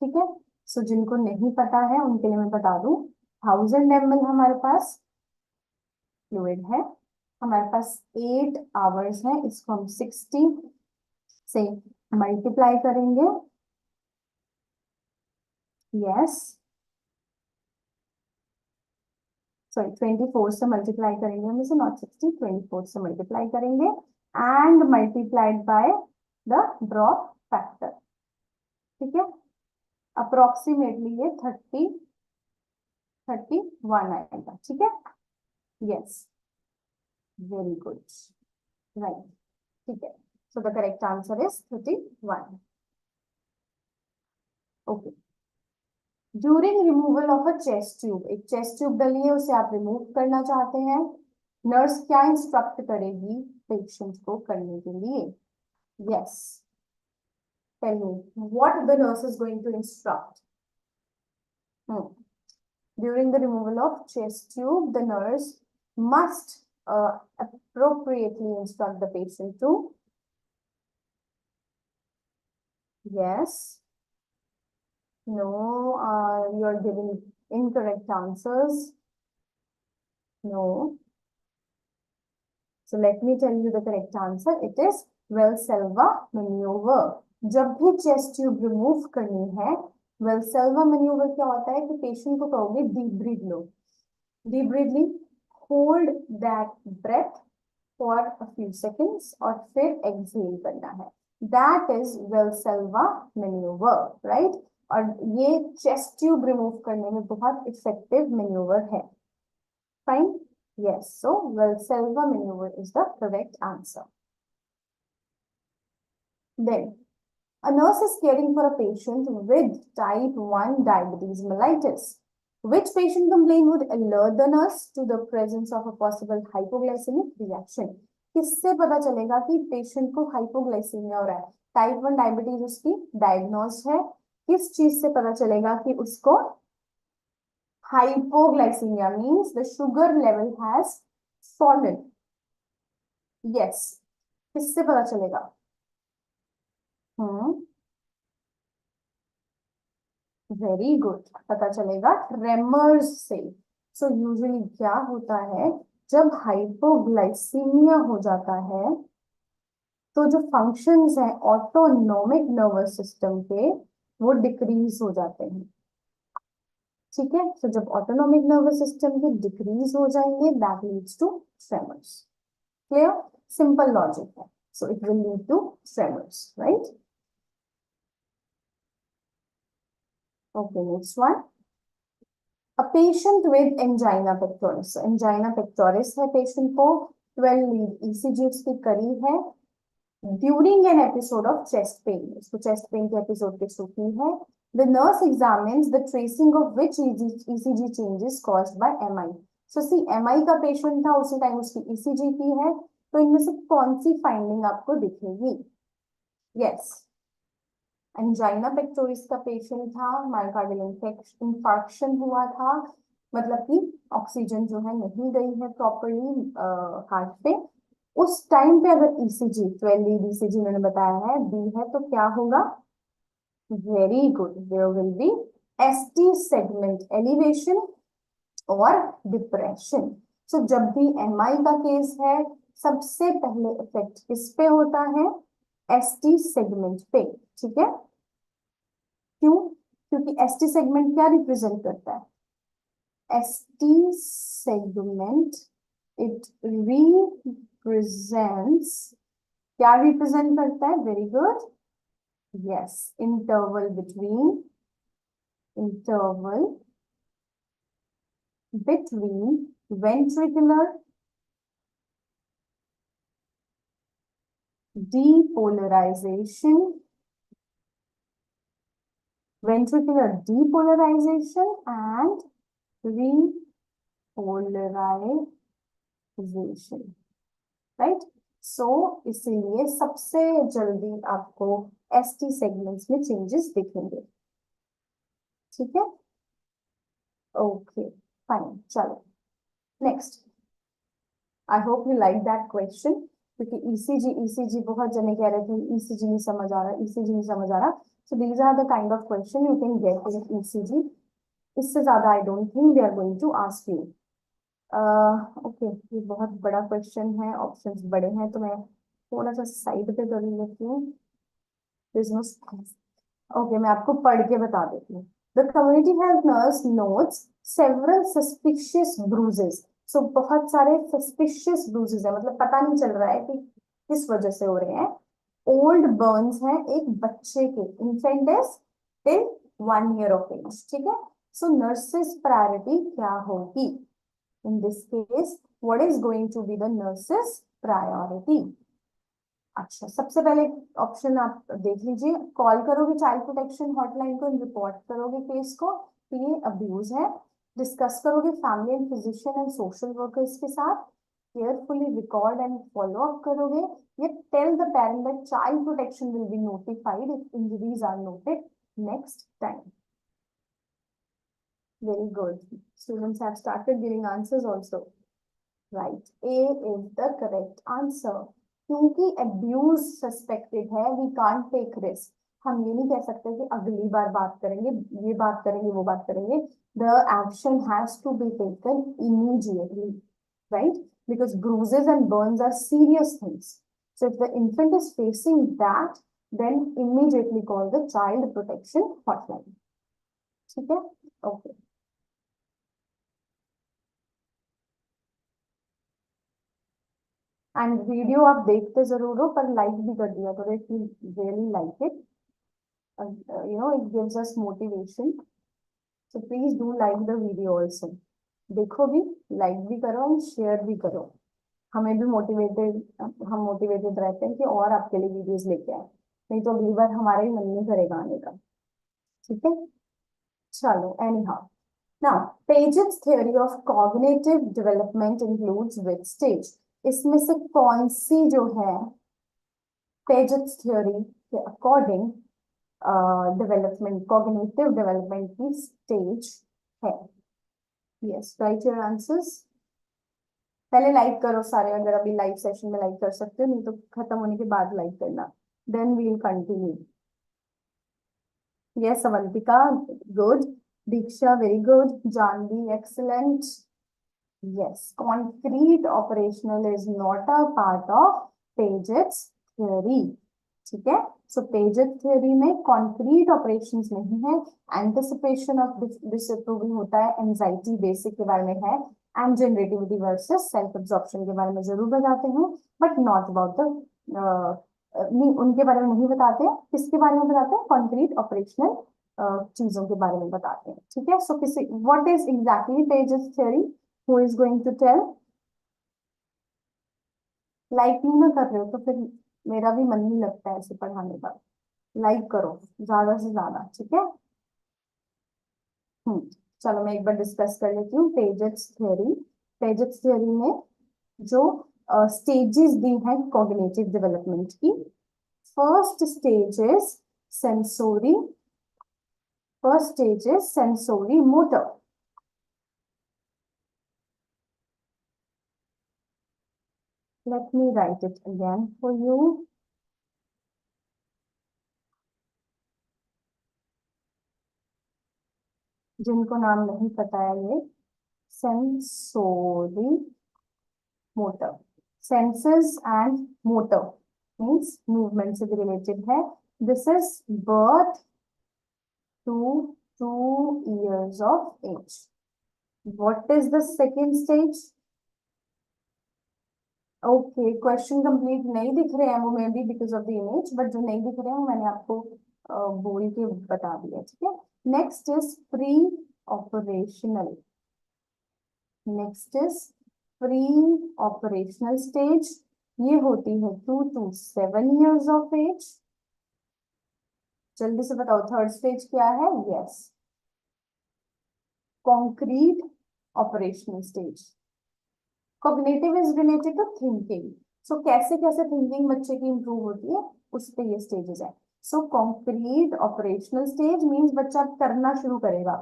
ठीक है? सो जिनको नहीं पता है उनके लिए मैं बता दूं, 1000 ml हमारे पास फ्लूइड है, हमारे पास 8 आवर्स है, इसको हम 60 से मल्टीप्लाई करेंगे. यस, सॉरी 24 से मल्टीप्लाई करेंगे हम इसे, नॉट 60, 24 से मल्टीप्लाई करेंगे and multiplied by the drop factor, ठीक है? अप्रोक्सीमेटली ये 31 आएगा, ठीक है? यस, वेरी गुड, राइट, ठीक है. So the correct answer is 31. Okay. During removal of a chest tube, एक चेस्ट ट्यूब डली है, उसे आप रिमूव करना चाहते हैं, नर्स क्या इंस्ट्रक्ट करेगी पेशेंट को करने के लिए? Yes, tell me what the nurse is going to instruct. During the removal of chest tube, the nurse must appropriately instruct the patient to. Yes. No, you are giving incorrect answers. No. So let me tell you the correct answer. It is Valsalva maneuver. जब भी chest tube remove करनी है, Valsalva maneuver क्या होता है कि patient को कहोगे deep breathe low, deep breathe Lee, hold that breath for a few seconds और फिर exhale करना है. That is Valsalva maneuver, right? और ये chest tube remove करने में बहुत effective maneuver है. Fine? Yes. So Valsalva maneuver is the correct answer. Then a nurse is caring for a patient with type 1 diabetes mellitus. Which patient complaint would alert the nurse to the presence of a possible hypoglycemic reaction? किससे पता चलेगा कि patient को hypoglycaemia हो रहा है? Type 1 diabetes उसकी diagnose है, किस चीज से पता चलेगा कि उसको hypoglycaemia means the sugar level has fallen? Yes, किससे पता चलेगा? वेरी गुड, पता चलेगा ट्रेमर्स से। सो यूजुअली क्या होता है, जब हाइपोग्लाइसीमिया हो जाता है तो जो फंक्शंस हैं ऑटोनोमिक नर्वस सिस्टम के वो डिक्रीज हो जाते हैं। ठीक है, तो जब ऑटोनोमिक नर्वस सिस्टम के डिक्रीज हो जाएंगे that leads to tremors. Clear, simple logic है। So it will lead to tremors, right? Okay, next one, a patient with angina pectoris. angina pectoris है पेशेंट को, 12 लीड ECG उसकी करी है during an episode of chest pain, इसको chest pain के episode पे show की है। The nurse examines the tracing of which ECG changes caused by MI। So see MI का पेशेंट था, उसी टाइम उसकी ECG की है, तो इनमें से कौन सी फाइंडिंग आपको दिखेगी? यस, एंजाइना पेक्टोरिस का पेशेंट था, मायोकार्डियल इंफार्क्शन हुआ था, मतलब कि ऑक्सीजन जो है नहीं गई है प्रॉपरली हार्ट पे। उस टाइम पे अगर ECG 12 लीड ECG मैंने बताया है दी है तो क्या होगा? Very good, there will be ST segment elevation और डिप्रेशन। सो जब भी MI का केस है सबसे पहले इफेक्ट किस पे होता है? ST सेगमेंट पे। ठीक है, क्यों? क्योंकि ST सेगमेंट क्या रिप्रेजेंट करता है? ST सेगमेंट इट रिप्रेजेंट्स, क्या रिप्रेजेंट करता है? Very good, yes, interval between ventricular depolarization and repolarization, right? So इसीलिए सबसे जल्दी आपको ST सेगमेंट्स में चेंजेस दिखेंगे। ठीक है, ओके फाइन, चलो next. I hope you like that question, क्योंकि ECG बहुत जने कह रहे थे ECG नहीं समझ आ रहा, ECG नहीं समझ आ रहा। So these are the kind of question you can get in ECG। इससे ज्यादा I don't think they are going to ask you. Okay, ये बहुत बड़ा क्वेश्चन है, ऑप्शंस बड़े हैं, तो मैं थोड़ा सा साइड पे कर लेती हूँ। ओके, मैं आपको पढ़ के बता देती हूँ। The community health nurse notes several suspicious bruises. So बहुत सारे सस्पिशियस ब्रूजेस है, मतलब पता नहीं चल रहा है कि किस वजह से हो रहे हैं। ओल्ड बर्न्स है एक बच्चे के, infant is till 1 year of age. ठीक है, सो नर्सेस प्रायोरिटी क्या होगी in this case? What is going to be the nurses priority? अच्छा, सबसे पहले ऑप्शन आप देख लीजिए, कॉल करोगे चाइल्ड प्रोटेक्शन हॉटलाइन को, रिपोर्ट करोगे केस को कि ये अब्यूज है, डिस्कस करोगे family and physician and social workers के साथ, carefully record and follow up करोगे, ये tell the parent that child protection will be notified if injuries are noted next time. Very good. Students have started giving answers also. Right. A is the correct answer. क्योंकि abuse suspected है, we can't take risk. हम ये नहीं कह सकते कि अगली बार बात करेंगे, ये बात करेंगे, वो बात करेंगे. The action has to be taken immediately, right? Because bruises and burns are serious things. So if the infant is facing that, then immediately call the child protection hotline. ठीक है? Okay. एंड वीडियो आप देखते जरूर हो, पर like भी कर दिया करो if you really like it, you know it gives us motivation. So please do like the video also, देखो भी, लाइक भी करो एंड शेयर भी करो। हमें भी मोटिवेटेड, हम मोटिवेटेड रहते हैं कि और आपके लिए वीडियोस लेके आए, नहीं तो अगली बार हमारा ही मन नहीं करेगा आने का। ठीक है, चलो any how, Now, Paget's theory of cognitive development includes which stage? इसमें से कौन सी जो है Paget's theory के according डेवलपमेंट कॉग्निटिव डेवलपमेंट की स्टेज है? Yes, right your answers. पहले लाइक करो सारे, अगर अभी लाइव सेशन में लाइक कर सकते हो, नहीं तो खत्म होने के बाद लाइक करना, then we will continue. Yes Avantika, good. Diksha, very good. Janvi, excellent. Yes, concrete operational is not a part of Piaget's theory. ठीक है, सो पेजेट थ्योरी में कॉन्क्रीट ऑपरेशंस नहीं है। एंटिसिपेशन ऑफ डिसअप्रूवल होता है, एंजाइटी बेसिक के बारे में है, and generativity versus self absorption के बारे में जरूर बताते हैं, बट नॉट अबाउट द नहीं, उनके बारे में नहीं बताते हैं। किसके बारे में बताते हैं? कॉन्क्रीट ऑपरेशनल चीजों के बारे में बताते हैं। ठीक है, सो किसी what is exactly Piaget's theory? Who is going to tell? Like नहीं ना कर रहे हो तो फिर मेरा भी मन नहीं लगता है ऐसे पढ़ाने का। लाइक करो ज्यादा से ज्यादा, ठीक है। चलो मैं एक बार डिस्कस कर लेती हूँ पेजेट्स थ्योरी। पेजेट्स थ्योरी में जो स्टेजेस दी हैं कॉग्निटिव डेवलपमेंट की, first stage is sensory, first stage is sensory motor. Let me write it again for you. जिनको नाम नहीं पता है ये, sensory motor, senses and motor means movement से भी रिलेटेड है। This is birth to 2 years of age. What is the second stage? Okay, question complete नहीं दिख रहे हैं वो, may be because of the image, but जो नहीं दिख रहे हैं मैंने आपको बोल के बता दिया। ठीक है, next is pre operational, next is pre operational stage. ये होती है 2 to 7 years of age। जल्दी से बताओ थर्ड स्टेज क्या है? Yes, concrete operational stage. Cognitive is related to thinking, so कैसे कैसे थिंकिंग बच्चे की इंप्रूव होती है उस पे ये स्टेजेस है। सो कॉन्क्रीट ऑपरेशनल स्टेज मींस बच्चा करना शुरू करेगा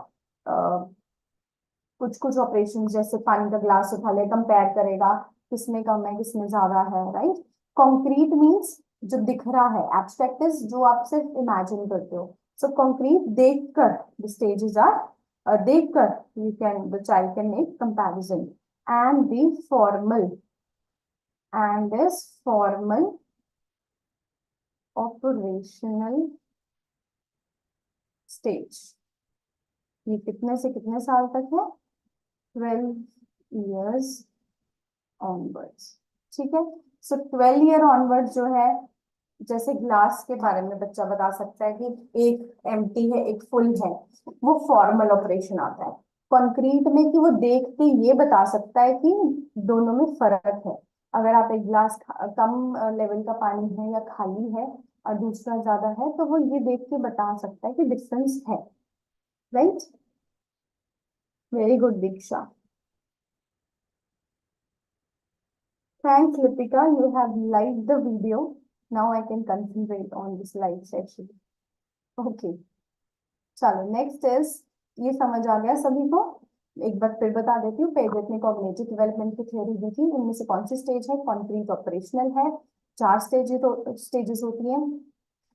कुछ कुछ ऑपरेशन, जैसे पानी का ग्लास उठा ले, कंपेयर करेगा किसमें कम है किसमें ज्यादा है, राइट। कॉन्क्रीट मींस जो दिख रहा है, एब्स्ट्रैक्ट इज जो आप सिर्फ इमेजिन करते हो। सो कॉन्क्रीट देखकर द स्टेजेस आर देखकर you can the child can make comparison. and the formal and this formal operational stage, ये कितने से कितने साल तक है? 12 years onwards। ठीक है, सो 12 year onwards जो है, जैसे ग्लास के बारे में बच्चा बता सकता है कि एक एम्प्टी है एक फुल है, वो फॉर्मल ऑपरेशन आता है। कंक्रीट में कि वो देख के ये बता सकता है कि दोनों में फर्क है। अगर आप एक ग्लास कम लेवल का पानी है या खाली है और दूसरा ज्यादा है, तो वो ये देख के बता सकता है कि डिफरेंस है, right. Very good Diksha, thanks Lipika, you have liked the video. Now I can concentrate on this live session. Okay, चलो नेक्स्ट इज, ये समझ आ गया सभी को? एक बार फिर बता देती हूँ, पेजेट ने कॉग्निटिव डेवलपमेंट की थ्योरी दी थी, इनमें से कौन सी स्टेज है? कॉन्क्रीट ऑपरेशनल है। 4 स्टेजेस होती हैं।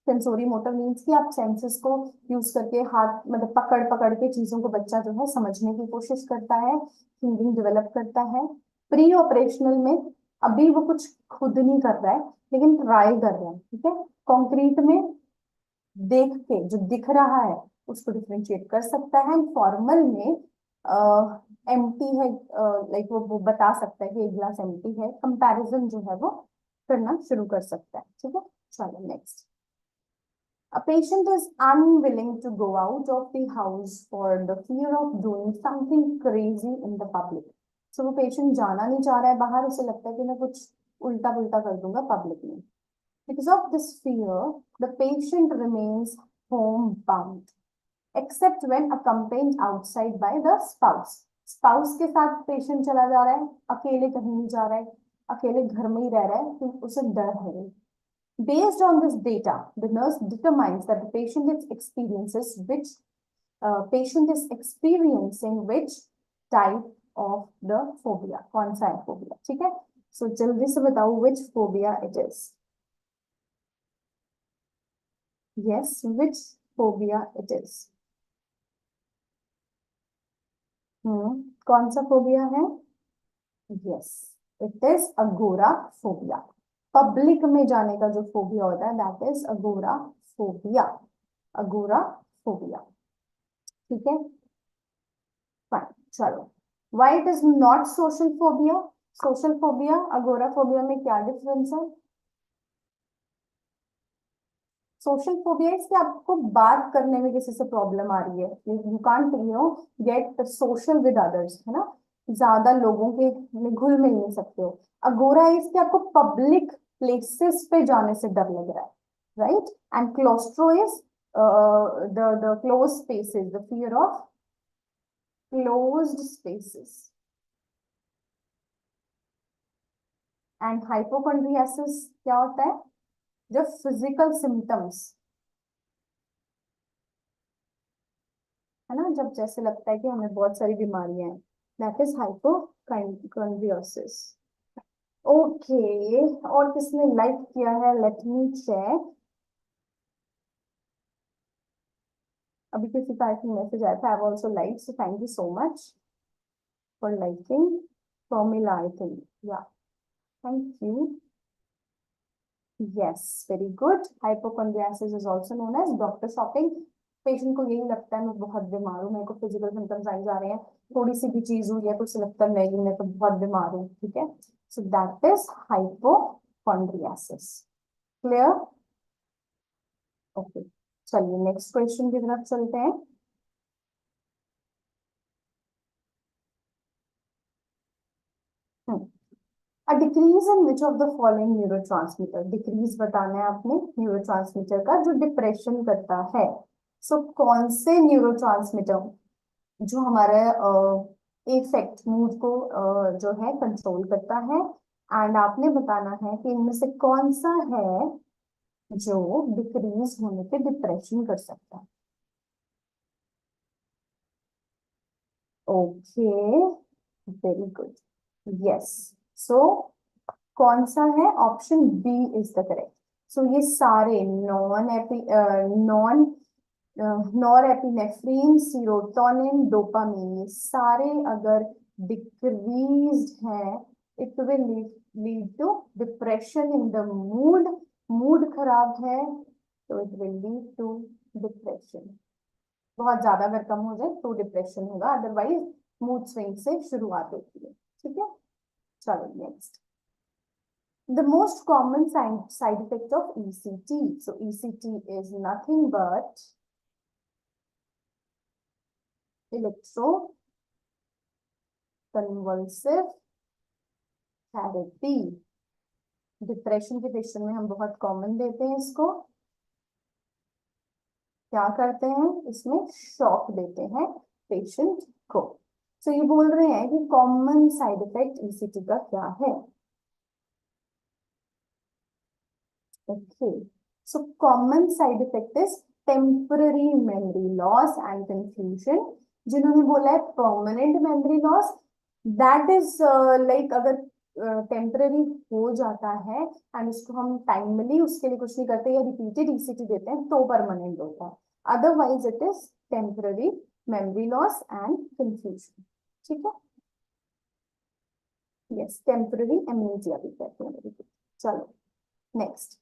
सेंसोरी मोटर मीन्स कि आप सेंसेस को यूज करके हाथ मतलब पकड़ पकड़ के चीजों को बच्चा जो है समझने की कोशिश करता है, थिंकिंग डेवलप करता है। प्री ऑपरेशनल में अभी वो कुछ खुद नहीं कर रहा है लेकिन ट्राई कर रहा है, ठीक है। कॉन्क्रीट में देख के जो दिख रहा है उसको डिफ्रेंशिएट कर सकता है। फॉर्मल में एम्प्टी है, लाइक वो बता सकता है कि एक ग्लास एम्प्टी है, कंपैरिजन जो है वो करना शुरू कर सकता है। ठीक है, चलो next. A patient is unwilling to go out of the house for the fear of doing something crazy in the public. So वो पेशेंट जाना नहीं चाह रहा है बाहर, उसे लगता है कि मैं कुछ उल्टा पुल्टा कर दूंगा पब्लिक में। Because of this fear, the patient remains homebound. except when accompanied outside by the spouse. Spouse के साथ पेशेंट चला जा रहा है, अकेले कहीं नहीं जा रहा है, अकेले घर में ही रह रहा है, तो उसे डर है. Based on this data, the nurse determines that the patient is experiencing which type of the phobia. कौन सा है phobia? ठीक है. So जल्दी से बताओ which phobia it is. Yes, which phobia it is? कौन सा phobia है? Yes, it is agoraphobia. Public में जाने का जो फोबिया होता है दैट इज agoraphobia. agoraphobia. ठीक है, फाइन. चलो, why it is not social phobia? Social phobia agoraphobia में क्या डिफरेंस है? सोशल फोबिया इसके आपको बात करने में किसी से प्रॉब्लम आ रही है, you can't get social with others, है ना, ज्यादा लोगों के में घुल मिल नहीं सकते हो. अगोरा इसके आपको पब्लिक प्लेसेस पे जाने से डर लग रहा है, right. And claustro is the close spaces, the fear of closed spaces. And hypochondriasis क्या होता है? जब फिजिकल सिम्टम्स, है ना, जब जैसे लगता है कि हमें बहुत सारी बीमारियां हैं, दैट इज हाइपोकॉन्ड्रियोसिस. ओके, और किसने लाइक किया है? Let me check. अभी किसी का मैसेज आया था, I have also like, so thank you so much for liking. Formula I think, yeah, thank you. Yes, very good. Hypochondriasis is also known as doctor shopping. Patient को यही लगता है मैं बहुत बीमार हूँ, मेरे को फिजिकल सिम्टम्स आई जा रहे हैं, थोड़ी सी भी चीज हुई है कुछ लगता है मैं तो बहुत बीमार हूँ. ठीक है, so that is hypochondriasis. Clear? Okay, चलिए नेक्स्ट क्वेश्चन की तरफ चलते हैं. A decrease in which of the following neurotransmitter? Decrease बताना है आपने न्यूरोट्रांसमीटर का जो डिप्रेशन करता है. सो कौन से न्यूरोट्रांसमीटर जो हमारे इफेक्ट मूड को जो है कंट्रोल करता है, एंड आपने बताना है कि इनमें से कौन सा है जो डिक्रीज होने पे डिप्रेशन कर सकता है. Okay, very good. Yes, so कौन सा है? Option B is the correct. So ये सारे नॉर एपिनेफ्रीन, सीरोटोनिन, डोपामिन, ये सारे अगर डिक्रीज्ड हैं, it will lead to depression in the mood. Mood खराब है तो it will lead to depression. बहुत ज्यादा अगर कम हो जाए तो डिप्रेशन होगा, अदरवाइज मूड स्विंग से शुरुआत होती है. ठीक है, चलो next. The most common side effect of ECT. So ECT is nothing but electroconvulsive therapy. Depression के पेशेंट में हम बहुत कॉमन देते हैं इसको. क्या करते हैं इसमें? शॉक देते हैं पेशेंट को. सो ये बोल रहे हैं कि कॉमन साइड इफेक्ट ECT का क्या है. Okay, so common side effect is temporary memory loss and confusion. जिन्होंने बोला है permanent memory loss, that is like अगर टेम्पररी हो जाता है एंड उसको हम टाइमली उसके लिए कुछ नहीं करते या रिपीटेड ECT देते हैं तो परमानेंट होता है. Otherwise it is temporary memory loss and confusion. ठीक है, यस, टेम्पररी एमनेसिया भी कहते हैं. चलो next.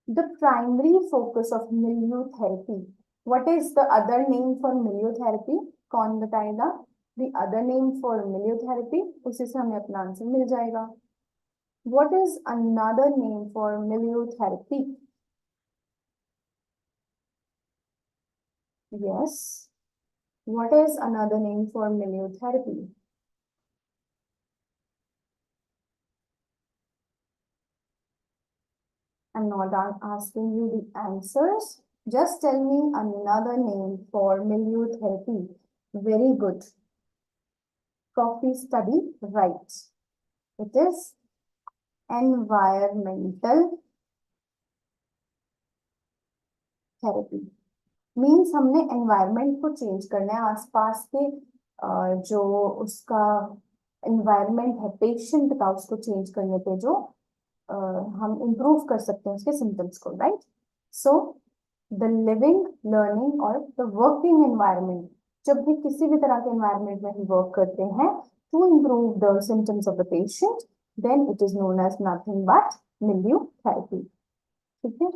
The primary focus of milieu therapy. What is the other name for milieu therapy? कौन बताएगा? The other name for milieu therapy, उसी से हमें अपना आंसर मिल जाएगा. What is another name for milieu therapy? Yes. What is another name for milieu therapy? I'm not asking you the answers. Just tell me another name for milieu therapy. Very good. Coffee study, right. It is environmental therapy. Means हमने environment को change करना है, आसपास के जो उसका environment है patient का, उसको चेंज करने पे जो हम इम्प्रूव कर सकते हैं उसके सिम्टम्स को, right. So the living, learning और द वर्किंग एनवायरनमेंट, जब भी किसी भी तरह के एनवायरनमेंट में हम वर्क करते हैं to improve the symptoms of the patient, then it is known as nothing but milieu therapy. ठीक है.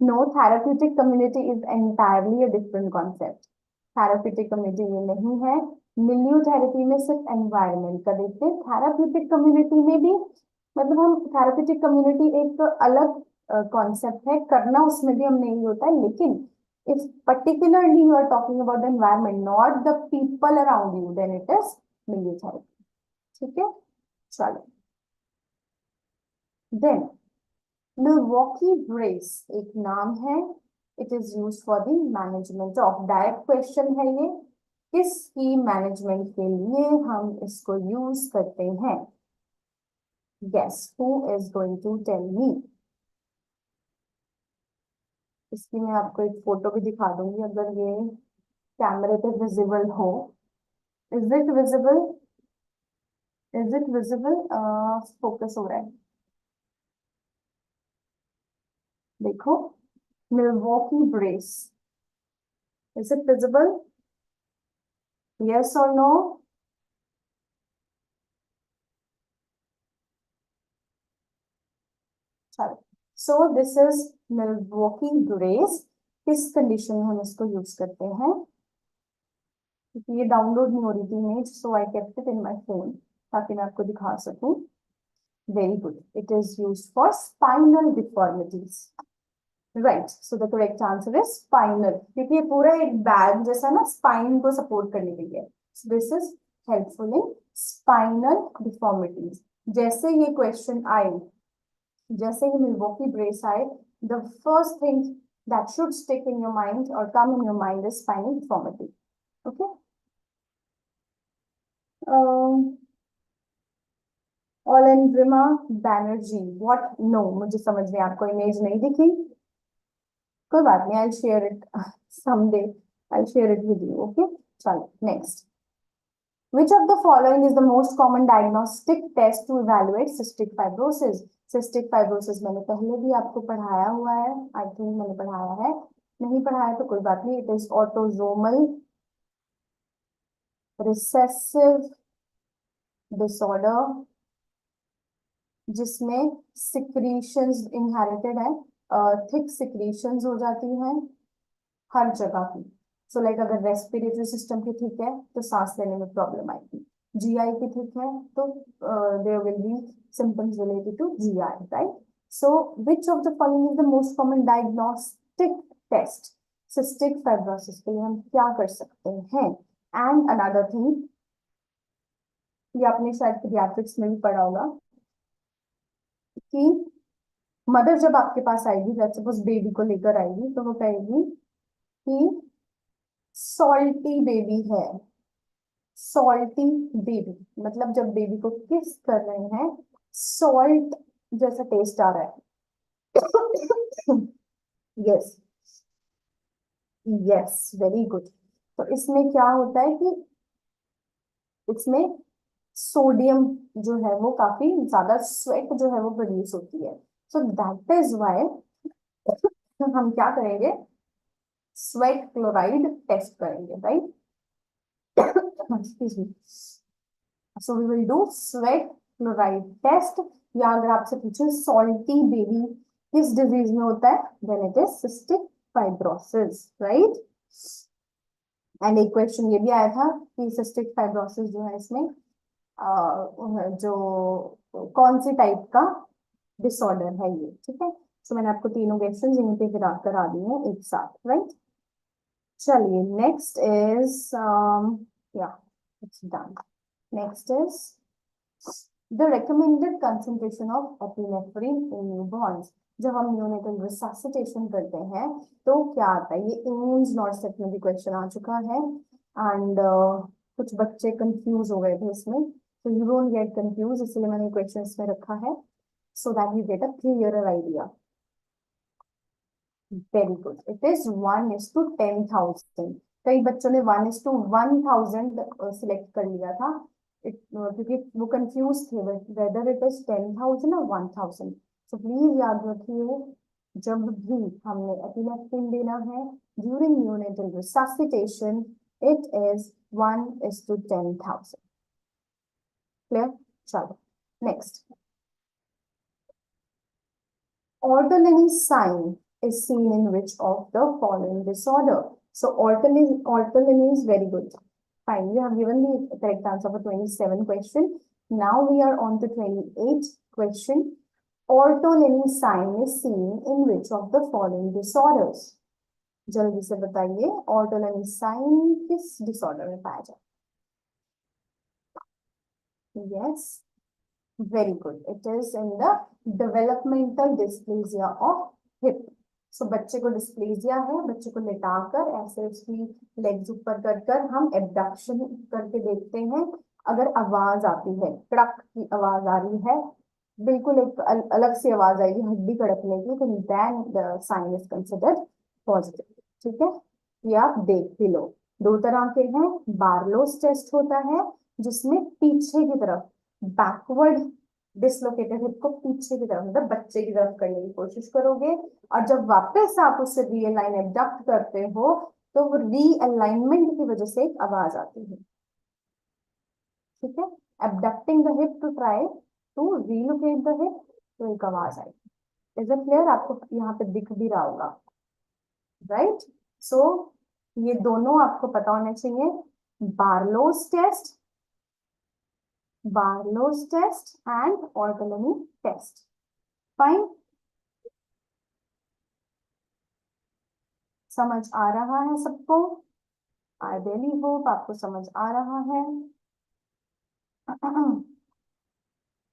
No, therapeutic community is entirely a different concept. Therapeutic community ये नहीं है. मिलिeu थेरेपी में सिर्फ एनवायरनमेंट का देखते हैं. थेराप्यूटिक कम्युनिटी में भी मतलब हम थेराप्यूटिक कम्युनिटी एक अलग कॉन्सेप्ट है, करना उसमें भी हमें यही होता है, लेकिन if particularly you are talking about the environment, not the people around you, then it is milieu therapy. ठीक है. चलो. Then Milwaukee brace एक नाम है. It is use for the management of, direct question है ये, किसकी मैनेजमेंट के लिए हम इसको यूज करते हैं. Guess who is going to tell me. इसकी मैं आपको एक फोटो भी दिखा दूंगी अगर ये कैमरे पे विजिबल हो. Is it visible? Is it visible? Focus हो रहा है, देखो. Milwaukee brace. Is it visible? Yes or no? So this is Milwaukee brace. किस कंडीशन में हम इसको यूज करते हैं? क्योंकि ये डाउनलोड नहीं हो रही थी image, so I kept it in my phone ताकि मैं आपको दिखा सकूं. Very good. It is used for spinal deformities. Right. So the correct answer is spinal, क्योंकि ये पूरा एक बैग जैसा ना स्पाइन को सपोर्ट करने के लिए. So this is helpful in spinal deformities. जैसे ये क्वेश्चन आए, जैसे ही मिल्वॉकी ब्रेस आए, the first thing that should stick in your mind or come in your mind is spinal deformity. Okay. Olendrima Banerjee. What? No, मुझे समझ में आपको image नहीं दिखी. कोई बात नहीं, I'll share it someday. I'll share it with you. Okay. चलो next. Which of the following is the most common diagnostic test to evaluate cystic fibrosis? Cystic fibrosis मैंने पहले भी आपको पढ़ाया हुआ है, I think मैंने पढ़ाया है. नहीं पढ़ाया तो कोई बात नहीं. It is autosomal recessive disorder जिसमें secretions inherited है, thick secretions हो जाती हैं हर जगह की. सो लाइक अगर रेस्पिरेटरी सिस्टम की ठीक है तो सांस लेने में प्रॉब्लम आएगी. जीआई की ठीक है तो there will be symptoms related to GI, right. So which of the following is the most common diagnostic test? Cystic fibrosis के लिए हम क्या कर सकते हैं? एंड अनदर थिंग, ये आपने शायद पीडियाट्रिक्स में भी पढ़ा होगा कि मदर जब आपके पास आएगी, लेट्स सपोज बेबी को लेकर आएगी, तो वो कहेगी कि सॉल्टी बेबी है. सॉल्टी बेबी मतलब जब बेबी को किस कर रहे हैं सॉल्ट जैसा टेस्ट आ रहा है. Yes yes, very good. तो इसमें क्या होता है कि इसमें सोडियम जो है वो काफी ज्यादा स्वेट जो है वो प्रोड्यूस होती है. सो दैट इज व्हाई हम क्या करेंगे, स्वेट क्लोराइड टेस्ट करेंगे, right. Excuse me. So we will do sweat chloride test. या अगर आपसे पूछे salty baby किस डिजीज में होता है, then it is cystic fibrosis, right? And एक क्वेश्चन ये भी आया था कि cystic fibrosis जो है इसमें जो कौन सी टाइप का डिसऑर्डर है ये, ठीक है. सो मैंने आपको तीनों क्वेश्चन यहीं पे करा दिए एक साथ, राइट. चलिए नेक्स्ट इज या it's done. Next is the recommended concentration of epinephrine in newborn's. जब हम न्यूनेटल रिससिटेशन करते हैं तो क्या आता है, ये एम्स नॉट सेट में भी क्वेश्चन आ चुका है एंड कुछ बच्चे कंफ्यूज हो गए थे इसमें, तो यू डोंट गेट कंफ्यूज, इसलिए मैंने क्वेश्चन में रखा है so that you get a clearer idea. Very good. It is 1:10,000. कई बच्चों ने 1:1000 सिलेक्ट कर लिया था क्योंकि वो कंफ्यूज थे whether it is 10,000 or 1,000. So please याद रखिए, जब भी हमने एपिनेफ्रिन देना है during neonatal resuscitation, it is 1:10,000. Clear? चलो next. Orthogonal sign is seen in which of the following disorder? So orthogonal is very good. Fine, you have given the correct answer for 27 question. Now we are on to 28 question. Orthogonal sign is seen in which of the following disorders? जल्दी से बताइए, orthogonal sign किस disorder में पाया जाए? Yes. Very good. It is in the developmental dysplasia of hip. So बच्चे को dysplasia है, बच्चे को लेटाकर ऐसे उसकी लेग्स ऊपर कर हम एब्डक्शन करके देखते हैं, अगर आवाज आती है, कड़क की आवाज आ रही है, बिल्कुल एक अलग सी आवाज आएगी हड्डी कड़कने की, तो then the sign is considered positive. ठीक है, ये आप देख भी लो. दो तरह के हैं. बार्लोस टेस्ट होता है जिसमें पीछे की तरफ बैकवर्ड डिसलोकेटेड हिप को पीछे की तरफ मतलब बच्चे की तरफ करने की कोशिश करोगे, और जब वापस आप उससे रीअलाइन एब्डक्ट करते हो तो वो रीअलाइनमेंट की वजह से एक आवाज आती है. ठीक है, abducting the hip to try to relocate the hip, तो एक आवाज आएगी. Is it clear? आपको यहाँ पे दिख भी रहा होगा, राइट? सो ये दोनों आपको पता होने चाहिए. बार्लोस test and orthogonal test. Fine. समझ आ रहा है सबको? I really hope आपको समझ आ रहा है.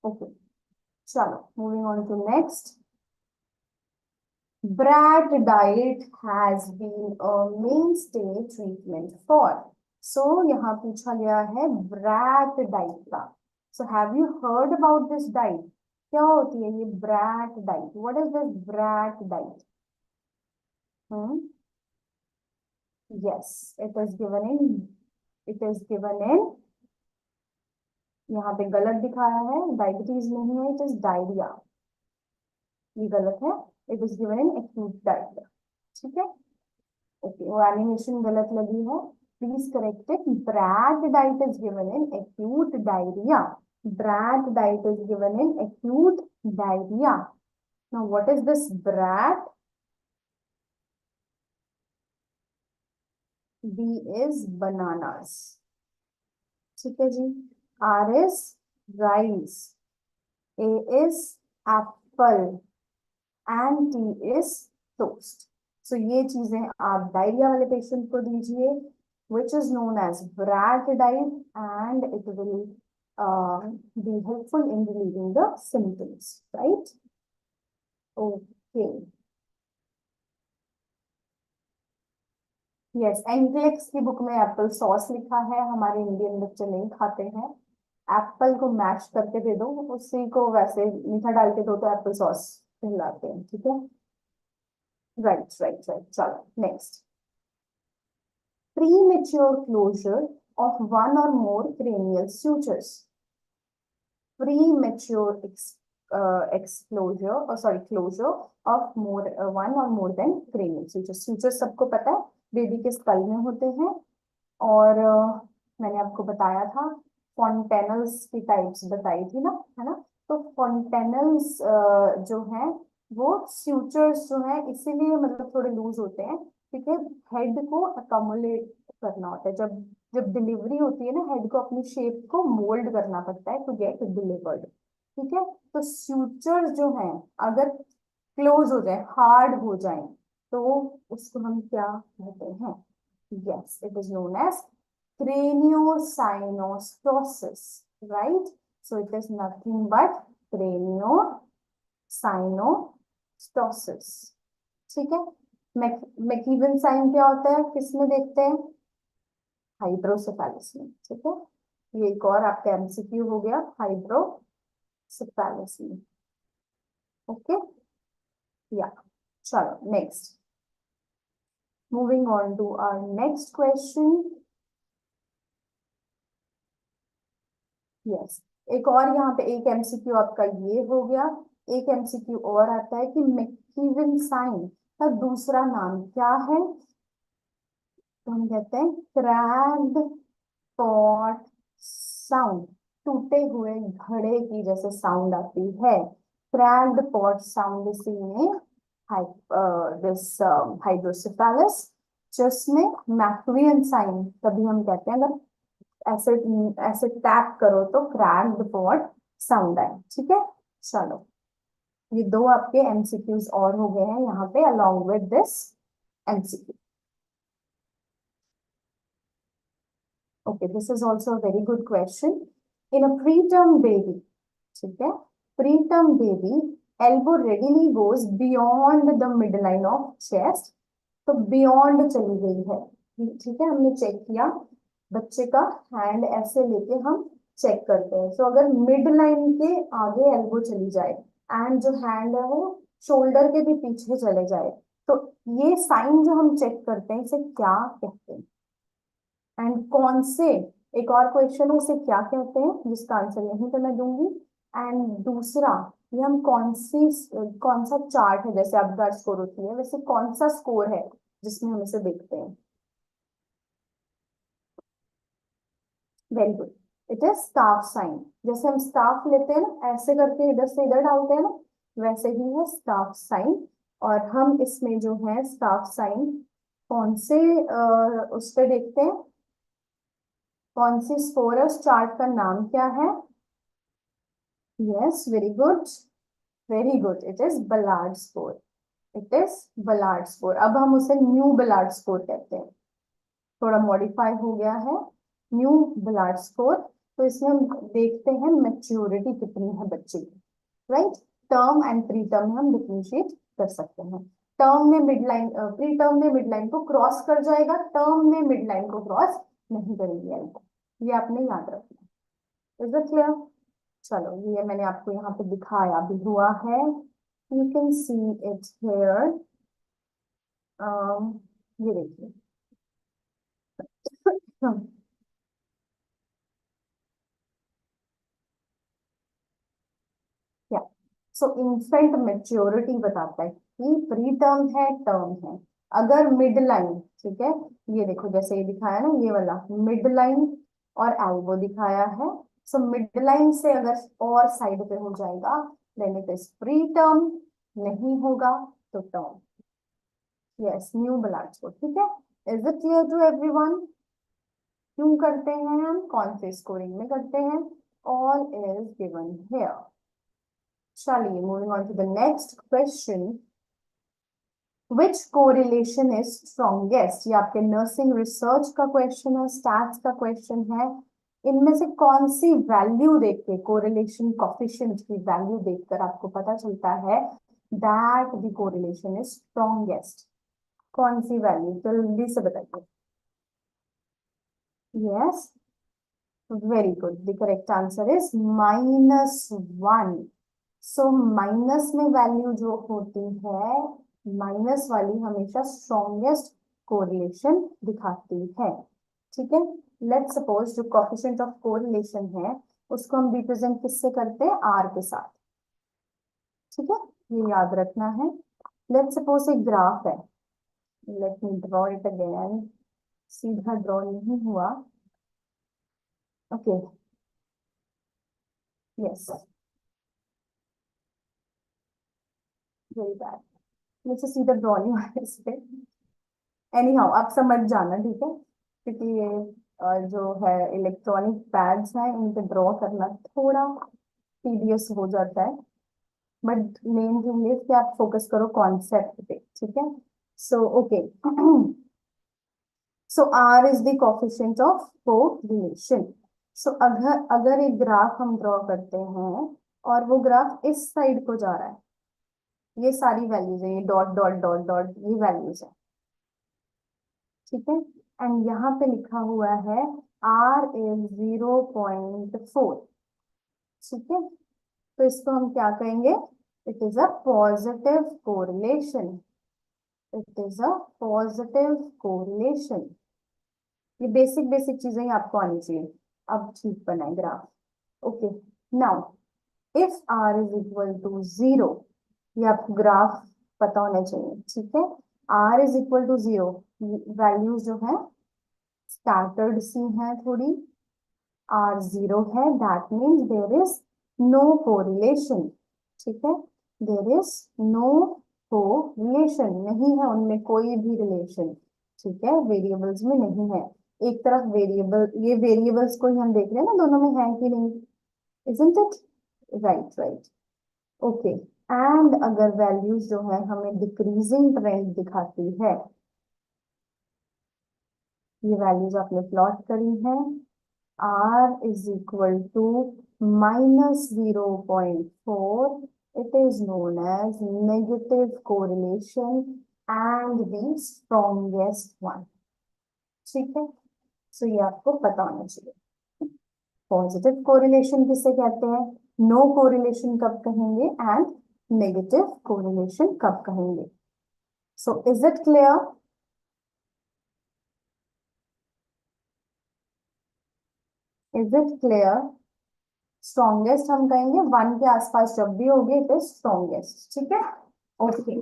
Okay. चलो, moving on to next. Brat diet has been a mainstay treatment for. So यहाँ पूछा गया है brat diet का. So have you heard about this diet? क्या होती है ये brat diet? What is this brat diet? Yes, it is given in यहाँ पे गलत दिखाया है, डायबिटीज नहीं है, it is diarrhea. ये गलत है, it is given in acute diarrhea. ठीक है, ओके, वो एनिमेशन गलत लगी है, please correct it. Brat diet is given in acute diarrhoea. Brat diet is given in acute diarrhoea. Now what is this brat? B is bananas. ठीक है जी. R is rice. A is apple and T is toast. So ये चीजें आप diarrhoea वाले patient को दीजिए, which is known as brat diet, and it will be helpful in relieving the symptoms, right? Okay. Yes, एंग्लेक्स की book में Apple sauce लिखा है, हमारे इंडियन बच्चे नहीं खाते हैं. एप्पल को मैश करके दे दो, उसी को वैसे मीठा डाल के दो तो एप्पल सॉस कहलाते हैं. ठीक है, राइट. चलो next. Premature closure of one or more cranial sutures. Premature closure of one or more than cranial sutures. Sutures सबको पता है, बेबी के स्कल में होते हैं, और मैंने आपको बताया था फॉन्टेनल्स की टाइप्स बताई थी ना, है ना? तो फॉन्टेनल्स जो हैं वो स्यूचर्स जो है इसीलिए मतलब थोड़े लूज होते हैं क्योंकि हेड को अकोमोडेट करना होता है. जब जब डिलीवरी होती है ना, हेड को अपनी शेप को मोल्ड करना पड़ता है टू गेट डिलीवर्ड. ठीक है, तो स्यूचर्स जो हैं अगर क्लोज हो जाए, हार्ड हो जाए, तो उसको हम क्या कहते हैं? Yes, it is known as craniosynostosis, right? So it is nothing but craniosynostosis. ठीक है, मैकीवन साइन क्या होता है, किसमें देखते हैं, हाइड्रोसेफेलस में. ठीक है, ये एक और आपका एमसीक्यू हो गया, हाइड्रोसेफेलस में. ओके या, चलो next, moving on to our next question. Yes, एक और यहाँ पे एक एमसीक्यू आपका ये हो गया. एक एमसीक्यू और आता है कि मैकीवन साइन का दूसरा नाम क्या है. तो हम कहते हैं क्रैक्ड पॉट साउंड. टूटे हुए घड़े की जैसे साउंड आती है, क्रैक्ड पॉट साउंड, इसी में दिस हाइड्रोसेफेलस, जिसमें मैक्वियन साइन कभी हम कहते हैं, अगर ऐसे ऐसे टैप करो तो क्रैक्ड पॉट साउंड आए. ठीक है, चलो ये दो आपके एमसीक्यूज और हो गए हैं यहाँ पे along with this MCQ. Okay, this is also a very good question. In a preterm baby, ठीक है, preterm baby, elbow readily goes beyond the midline of chest. तो beyond चली गई है. ठीक है, हमने चेक किया, बच्चे का हैंड ऐसे लेके हम चेक करते हैं. तो अगर मिड लाइन के आगे एल्बो चली जाए एंड जो हैंड है वो शोल्डर के भी पीछे चले जाए, तो ये साइन जो हम चेक करते हैं इसे क्या कहते हैं. एंड कौन से, एक और क्वेश्चन है, इसे क्या कहते हैं, जिसका आंसर यहीं पे मैं दूंगी. एंड दूसरा, ये हम कौन सा चार्ट है, जैसे अपगार्ड स्कोर होती है वैसे कौन सा स्कोर है जिसमें हम इसे देखते हैं. Very good, it is staff sign. जैसे हम स्टाफ लेते हैं ना, ऐसे करके इधर से इधर डालते हैं ना, वैसे ही है स्टाफ साइन. और हम इसमें जो है स्टाफ साइन कौन से उस पर देखते हैं, कौन सी स्कोर है, उस चार्ट का नाम क्या है. Yes, very good, very good, it is Ballard score. It is Ballard score. अब हम उसे न्यू बलार्ड स्कोर कहते हैं, थोड़ा मॉडिफाई हो गया है, न्यू बलार्ड स्कोर. तो इसमें हम देखते हैं मैच्योरिटी कितनी है बच्चे की. Right, term and pre term में हम डिफरेंशिएट कर सकते हैं. टर्म में मिड लाइन, प्री टर्म में मिड लाइन को क्रॉस कर जाएगा, टर्म में मिड लाइन को क्रॉस नहीं करेगी. ये आपने याद रखना. Is it clear. चलो, ये मैंने आपको यहाँ पे दिखाया भी हुआ है, you can see it here. ये देखिए. क्या, सो इन्फेंट मेच्योरिटी बताता है कि प्री टर्म है, टर्म है. अगर मिड लाइन, ठीक है, ये देखो जैसे ये दिखाया ना, ये वाला मिड लाइन और एल्बो दिखाया है. सो मिड लाइन से अगर और साइड पे हो जाएगा then it is preterm, नहीं होगा तो term. Yes, new Ballard score. ठीक है, is it clear to everyone. क्यों करते हैं हम, कौन से स्कोरिंग में करते हैं, ऑल इज गिवन हियर. चलिए, moving on to the next question. Which correlation is strongest? ये आपके नर्सिंग रिसर्च का क्वेश्चन है, स्टैट्स का क्वेश्चन है. इनमें से कौन सी वैल्यू देख के, कोरिलेशन कोफिशिएंट की वैल्यू देखकर आपको पता चलता है that the correlation is strongest. कौन सी वैल्यू, जल्दी से बताइए. Yes, very good, the correct answer is -1. So minus में वैल्यू जो होती है, माइनस वाली हमेशा स्ट्रॉन्गेस्ट कोरिलेशन दिखाती है. ठीक है, लेट्स सपोज जो कोफिशिएंट ऑफ कोरिलेशन है उसको हम रिप्रेजेंट किससे करते हैं, आर के साथ. ठीक है, ये याद रखना है. लेट्स सपोज एक ग्राफ है, let me draw it again. सीधा ड्रॉ नहीं हुआ. ओके, यस, वेरी बैड, मुझे सीधा ड्रॉ नहीं हुआ इस पे. एनी हाउ, आप समझ जाना, ठीक है, क्योंकि ये जो है इलेक्ट्रॉनिक पैड्स हैं, इन पे ड्रॉ करना थोड़ा टीडियस हो जाता है. बट मेन थिंग इज कि आप फोकस करो कॉन्सेप्ट पे. ठीक है, so okay, so R is the coefficient of correlation. So अगर अगर एक ग्राफ हम ड्रॉ करते हैं और वो ग्राफ इस साइड को जा रहा है, ये सारी वैल्यूज है, ये डॉट डॉट डॉट डॉट ये वैल्यूज है, ठीक है। एंड यहाँ पे लिखा हुआ है R इज 0.4, ठीक है। तो इसको हम क्या कहेंगे? It is a positive correlation, it is a positive correlation. ये बेसिक बेसिक चीजें ही आपको आनी चाहिए। अब ठीक बनाए graph. Okay, now if R is equal to 0, ये आपको ग्राफ पता होना चाहिए, ठीक है। R is equal to 0, values जो है स्कैटर्ड सी है थोड़ी, R 0 है, that means there is no correlation, ठीक है। देयर इज नो कोरिलेशन, नहीं है उनमें कोई भी रिलेशन, ठीक है, वेरिएबल्स में नहीं है। एक तरफ वेरिएबल, ये वेरिएबल्स को ही हम देख रहे हैं ना, दोनों में है कि नहीं, isn't it? Right right, okay. And अगर वैल्यूज जो है हमें डिक्रीजिंग ट्रेंड दिखाती है, ये वैल्यूज आपने प्लॉट करी हैं, R is equal to minus 0.4, it is known as negative correlation and the strongest one, ठीक है। सो ये आपको पता होना चाहिए। पॉजिटिव कोरिलेशन किसे कहते हैं, नो कोरिलेशन कब कहेंगे, एंड नेगेटिव कोरिलेशन कब कहेंगे। So is it clear? Is it clear? Strongest हम कहेंगे 1 के आसपास जब भी होगी इट इज स्ट्रॉन्गेस्ट, ठीक है। ओके,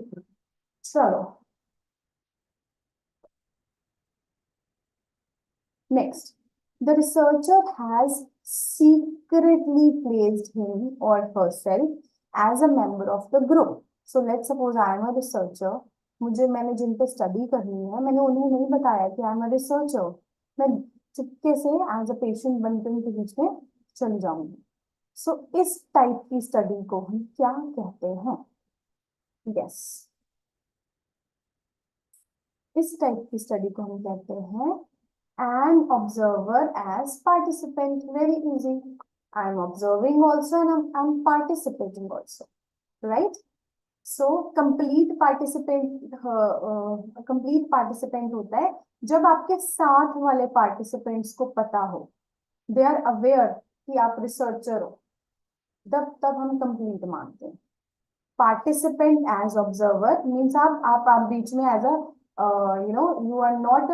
चलो next. The researcher has secretly placed him or herself as a member of the group. So let's suppose I am a researcher, मैंने जिन पे स्टडी करनी है मैंने उन्हें नहीं बताया कि आई एम अ रिसर्चर, मैं चुपके से एज अ पेशेंट बनकर उनके बीच में चली जाऊंगी। सो इस टाइप की स्टडी को हम क्या कहते हैं? यस, इस टाइप की स्टडी को हम कहते हैं an observer as participant. Very easy. I am observing also and I'm participating also, right? So complete participant होता है जब आपके साथ वाले participants को पता हो, they are aware कि आप रिसर्चर हो, तब हम complete मानते हैं। पार्टिसिपेंट एज ऑब्जर्वर मीन्स आप बीच में as a you are not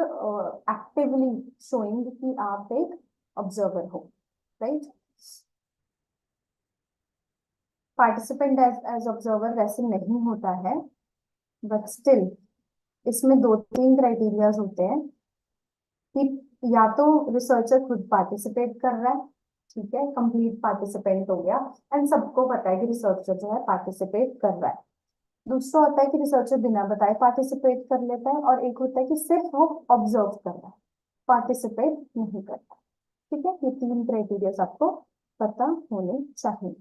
actively showing कि आप एक ऑब्जर्वर हो, राइट। पार्टिसिपेंट एज ऑब्जर्वर वैसे नहीं होता है, बट स्टिल इसमें 2-3 क्राइटेरियाज होते हैं कि या तो रिसर्चर खुद पार्टिसिपेट कर रहा है, ठीक है, कंप्लीट पार्टिसिपेंट हो गया, एंड सबको पता है कि रिसर्चर जो है पार्टिसिपेट कर रहा है। दूसरा होता है कि रिसर्चर बिना बताए पार्टिसिपेट कर लेता है, और एक होता है कि सिर्फ वो ऑब्जर्व कर रहा है, पार्टिसिपेट नहीं करता, ठीक है। ये 3 क्राइटेरिया आपको पता होने चाहिए।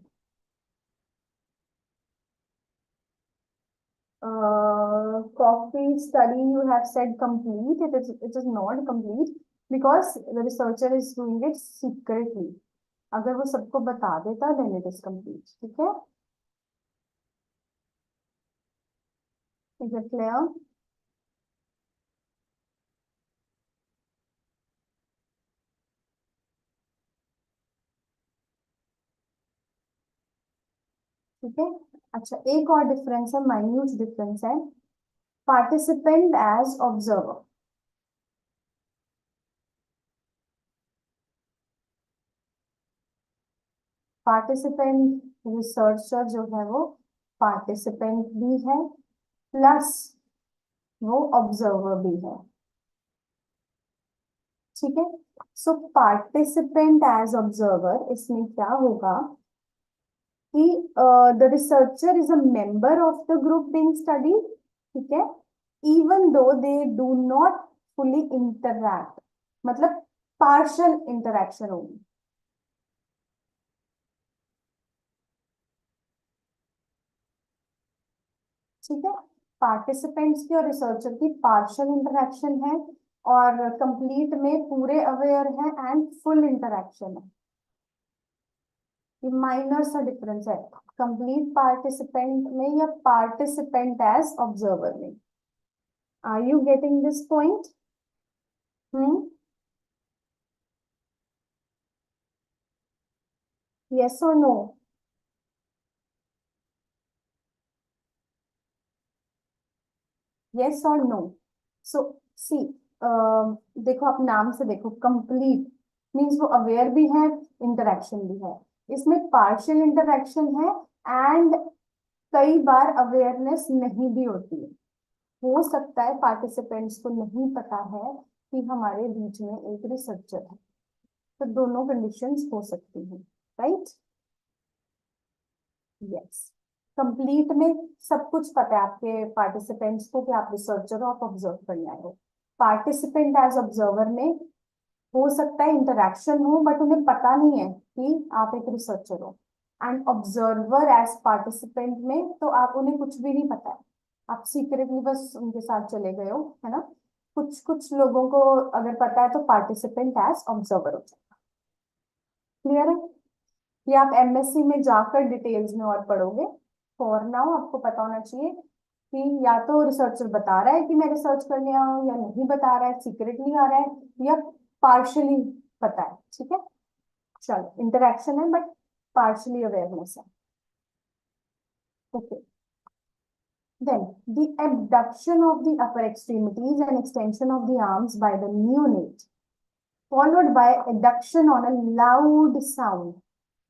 Coffee study you have said complete. It is not complete because the researcher is doing it secretly. अगर वो सबको बता देता then it is complete, ठीक है। Is it clear? ठीक है। अच्छा, एक और डिफरेंस है, माइन्यूट डिफरेंस है, participant as observer. Participant researcher जो है वो पार्टिसिपेंट भी है प्लस वो ऑब्जर्वर भी है, ठीक है। सो पार्टिसिपेंट एज ऑब्जर्वर इसमें क्या होगा कि the researcher is a member of the group being study, ठीक है, even though they do not fully interact, मतलब पार्शियल इंटरैक्शन होगी, ठीक है। पार्टिसिपेंट्स की और रिसर्चर की पार्शियल इंटरैक्शन है, और कंप्लीट में पूरे अवेयर है एंड फुल इंटरेक्शन है। ये माइनर सा डिफरेंस है कंप्लीट पार्टिसिपेंट में या पार्टिसिपेंट एज ऑब्जर्वर में। Are you getting this point? Yes और नो? यस और नो? सो सी, देखो आप नाम से देखो, कंप्लीट मीन्स वो अवेयर भी है, इंटरेक्शन भी है। इसमें पार्शियल इंटरेक्शन है एंड कई बार अवेयरनेस नहीं भी होती है। हो सकता है पार्टिसिपेंट्स को नहीं पता है कि हमारे बीच में एक रिसर्चर है, तो दोनों कंडीशंस हो सकती हैं, राइट? यस। कंप्लीट में सब कुछ पता है आपके पार्टिसिपेंट्स को कि आप रिसर्चर हो, आप ऑब्जर्व करने आए हो। पार्टिसिपेंट एज ऑब्जर्वर में हो सकता है इंटरेक्शन हो बट उन्हें पता नहीं है कि आप एक रिसर्चर हो। एंड ऑब्जर्वर एज पार्टिसिपेंट में तो आप उन्हें कुछ भी नहीं पता है, आप सीक्रेटली बस उनके साथ चले गए हो, है ना? कुछ कुछ लोगों को अगर पता है तो पार्टिसिपेंट एज ऑब्जर्वर हो जाएगा। क्लियर है? ये आप एमएससी में जाकर डिटेल्स में और पढ़ोगे। फॉर नाउ आपको पता होना चाहिए कि या तो रिसर्चर बता रहा है कि मैं रिसर्च करने आया हूँ, या नहीं बता रहा है, सीक्रेटली आ रहा है, या पार्शली पता है। ठीक है, चलो इंटरेक्शन है बट पार्शली अवेयरनेस है। Okay, then the abduction of the upper extremities and extension of the arms by the neonate followed by adduction on a loud sound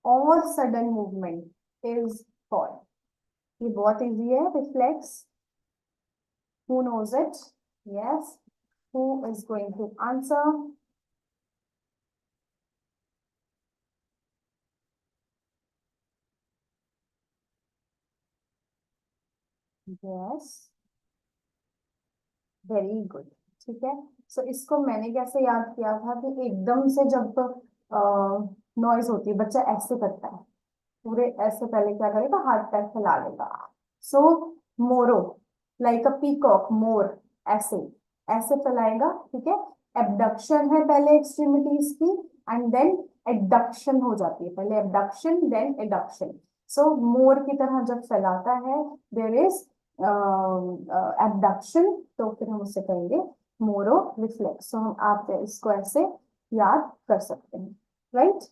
or sudden movement is called, ये बहुत easy है, reflex. Who knows it? Yes. Who is going to answer? Yes. Very good. ठीक है, सो इसको मैंने कैसे याद किया था कि एकदम से जब नॉइज होती है बच्चा ऐसे करता है, पूरे ऐसे पहले क्या करेगा, हाथ पैर फैला लेगा। सो मोरो, लाइक अ पीकॉक, मोर ऐसे ऐसे फैलाएगा। ठीक है, एबडक्शन है पहले एक्सट्रीमिटीज की एंड देन एडक्शन हो जाती है, पहले एबडक्शन देन एडक्शन। सो मोर की तरह जब फैलाता है देर इज एबडक्शन, तो फिर हम उससे कहेंगे मोरो रिफ्लेक्स। तो हम आप इसको ऐसे याद कर सकते हैं, right?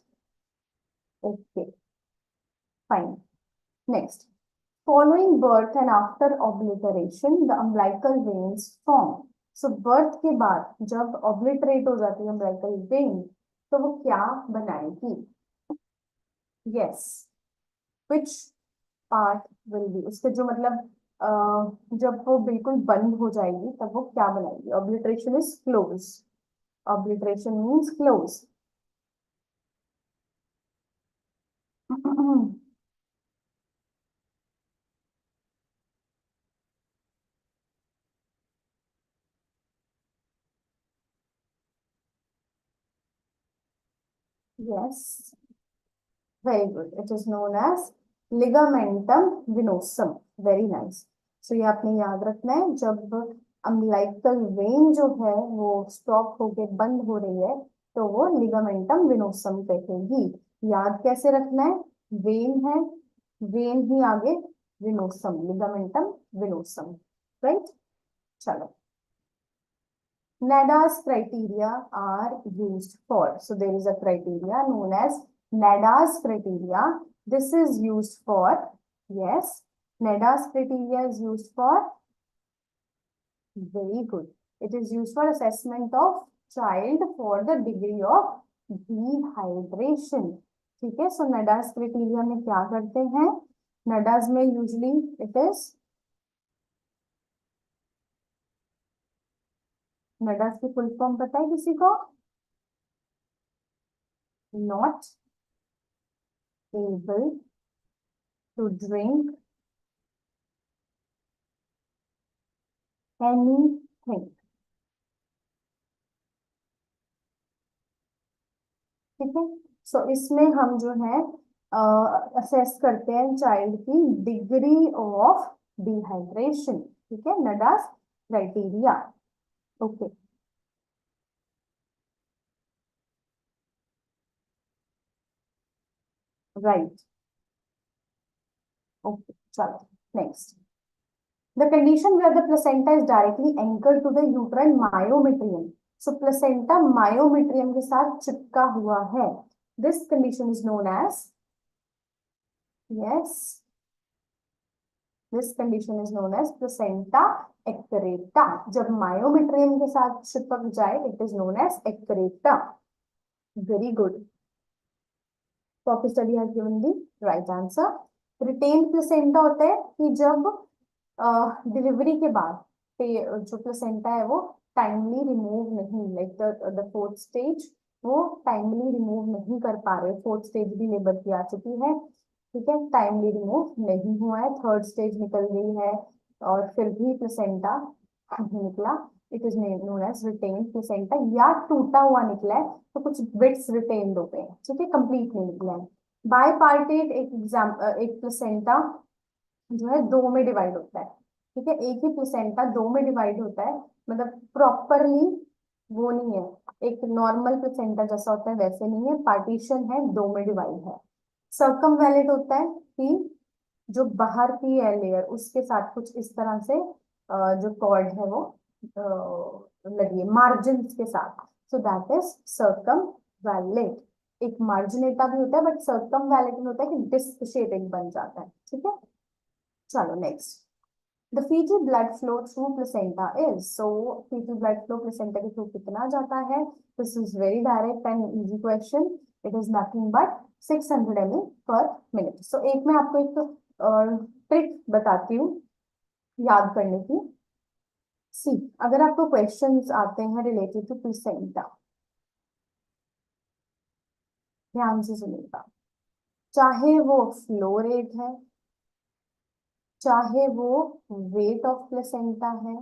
Okay, fine. Next, following birth and after obliteration the umbilical veins form। so birth के बाद जब obliterate हो जाती है umbilical vein तो वो क्या बनाएगी? yes, which part will be, उसके जो मतलब जब वो बिल्कुल बंद हो जाएगी तब वो क्या बनाएगी? obliteration is close, obliteration means close। yes, very good, it is known as ligamentum venosum। very nice। so ये आपने याद रखना है, जब अम्बिलाइकल वेन जो है वो स्टॉप होके बंद हो रही है तो वो लिगामेंटम विनोसम कहेगी। याद कैसे रखना है? वेन है, वेन ही आगे विनोसम, लिगामेंटम विनोसम, राइट? चलो, NADA's criteria are used for. So there is a criteria known as NADA's criteria. This is used for, yes, NADA's criteria is used for, very good. It is used for assessment of child for the degree of dehydration. ठीक है, so NADA's criteria में क्या करते हैं? NADA's में usually it is, NADA's की full form पता है किसी को? Not able to drink anything। ठीक है, सो इसमें हम जो है असेस करते हैं चाइल्ड की डिग्री ऑफ डिहाइड्रेशन। ठीक है, नडास क्राइटेरिया। ओके, राइट, ओके, चलो next. The condition where the placenta is directly anchored to the uterine myometrium. So placenta myometrium के साथ चिपका हुआ है. This condition is known as, yes, this condition is known as placenta eccarata. जब myometrium के साथ चिपक जाए, it is known as eccarata. Very good. Copy study has given the right answer. Retained placenta होता है कि जब डिलीवरी के बाद जो प्लेसेंटा है वो टाइमली रिमूव नहीं, लाइक द फोर्थ स्टेज वो टाइमली रिमूव नहीं कर पा रहे, फोर्थ स्टेज भी लेबर की आ चुकी है, ठीक है, टाइमली रिमूव नहीं हुआ है, थर्ड स्टेज निकल गई है और फिर भी प्लेसेंटा नहीं निकला, it is known as retained placenta, या टूटा हुआ निकला है तो कुछ बिट्स रिटेन्ड होते हैं, ठीक है, कंप्लीट नहीं निकला है। बाइपार्टेट एक प्लेसेंटा जो है दो में डिवाइड होता है, ठीक है, एक ही प्लेसेंटा दो में डिवाइड होता है, मतलब प्रॉपरली वो नहीं है, एक नॉर्मल प्लेसेंटा जैसा होता है वैसे नहीं है, पार्टीशन है, दो में डिवाइड है। सर्कमवैलेट होता है कि जो बाहर की है लेयर उसके साथ कुछ इस तरह से जो कॉर्ड है वो लगी है मार्जिन के साथ, सो दैट इज सर्कमवैलेट। एक मार्जिनेटा भी होता है बट सर्कमवैलेट में होता है कि डिस्क शेप एक बन जाता है, ठीक है। चलो next, the fetal blood flow through placenta is, so fetal blood flow placenta के थ्रू कितना जाता है, this is very direct and easy question, it is nothing but 600 ml per minute. So एक मैं आपको एक ट्रिक बताती हूँ याद करने की। सी, अगर आपको क्वेश्चंस आते हैं रिलेटेड टू प्लेसेंटा, ध्यान से सुनिएगा, चाहे वो फ्लो रेट है, चाहे वो वेट ऑफ प्लेसेंटा है,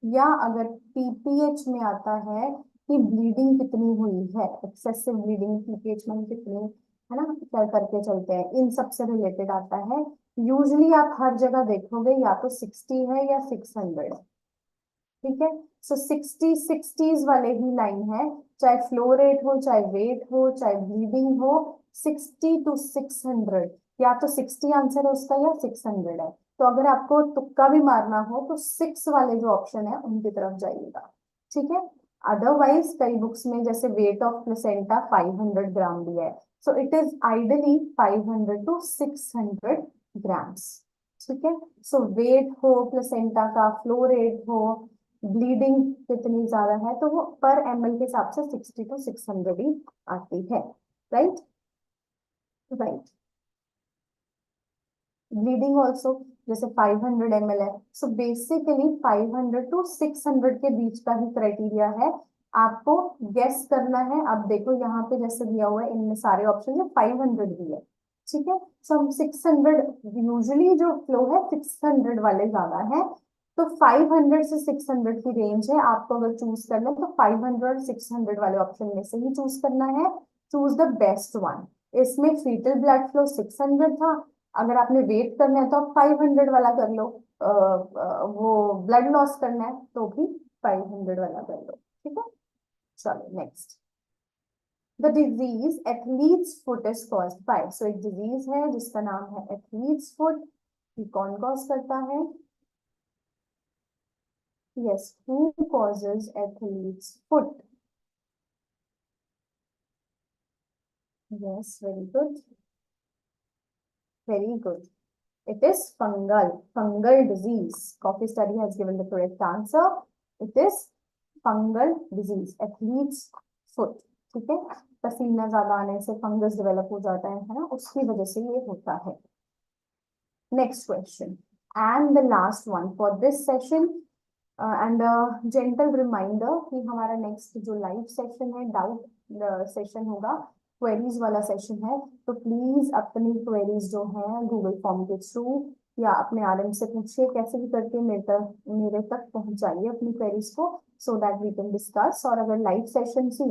या अगर पीपीएच में आता है कि ब्लीडिंग कितनी हुई है, एक्सेसिव ब्लीडिंग पीपीएच में कितनी है ना, क्या करके चलते हैं, इन सब से रिलेटेड आता है। यूजली आप हर जगह देखोगे या तो 60 है या 600 है, ठीक है। सो 60s वाले ही लाइन है, चाहे फ्लो रेट हो, चाहे वेट हो, चाहे ब्लीडिंग हो, 60 to 600, या तो 60 आंसर है उसका या 600 है। तो अगर आपको तुक्का भी मारना हो तो 6 वाले जो ऑप्शन है उनकी तरफ जाइएगा, ठीक है। अदरवाइज कई बुक्स में जैसे वेट ऑफ प्लेसेंटा 500 ग्राम दिया है, so it is ideally 500 to 600 grams, ठीक है। सो वेट हो प्लेसेंटा का, फ्लो रेट हो, ब्लीडिंग कितनी ज्यादा है तो वो पर ml के हिसाब से 60 to 600 ही आती है, राइट राइट। ब्लीडिंग ऑल्सो जैसे 500 ml है, सो बेसिकली 500 to 600 के बीच का ही क्राइटेरिया है, आपको गेस करना है। अब देखो यहाँ पे जैसे दिया हुआ है इनमें सारे ऑप्शन है 500 भी है, ठीक है। सो हम 600, यूजुअली जो फ्लो है 600 वाले ज्यादा है, तो 500 से 600 की रेंज है, आपको अगर चूज करना है तो 500 600 वाले ऑप्शन में से ही चूज करना है, चूज द बेस्ट वन। इसमें फीटल ब्लड फ्लो 600 था, अगर आपने वेट करना है तो आप 500 वाला कर लो, वो ब्लड लॉस करना है तो भी 500 वाला कर लो, ठीक है। चलो next, the disease athlete's foot is caused by, so एक डिजीज है जिसका नाम है एथलीट्स फुट, ये कौन कॉज करता है, yes, who causes athlete's foot, yes, very good, very good, it is fungal disease. Coffee study has given the correct answer, it is fungal disease, athlete's foot, ठीक है। पसीना ज्यादा आने से फंगस डेवलप हो जाता है ना, उसकी वजह से ये होता है। Next question and the last one for this session, and gentle reminder कि हमारा नेक्स्ट जो लाइव सेशन है डाउट सेशन होगा, क्वेरीज वाला सेशन है, तो प्लीज अपनी क्वेरीज जो है गूगल फॉर्म के थ्रू या अपने आरएम से पूछिए, कैसे भी करके मेरे तक पहुंचाइए अपनी क्वेरीज को, so that we can discuss. और अगर live session see,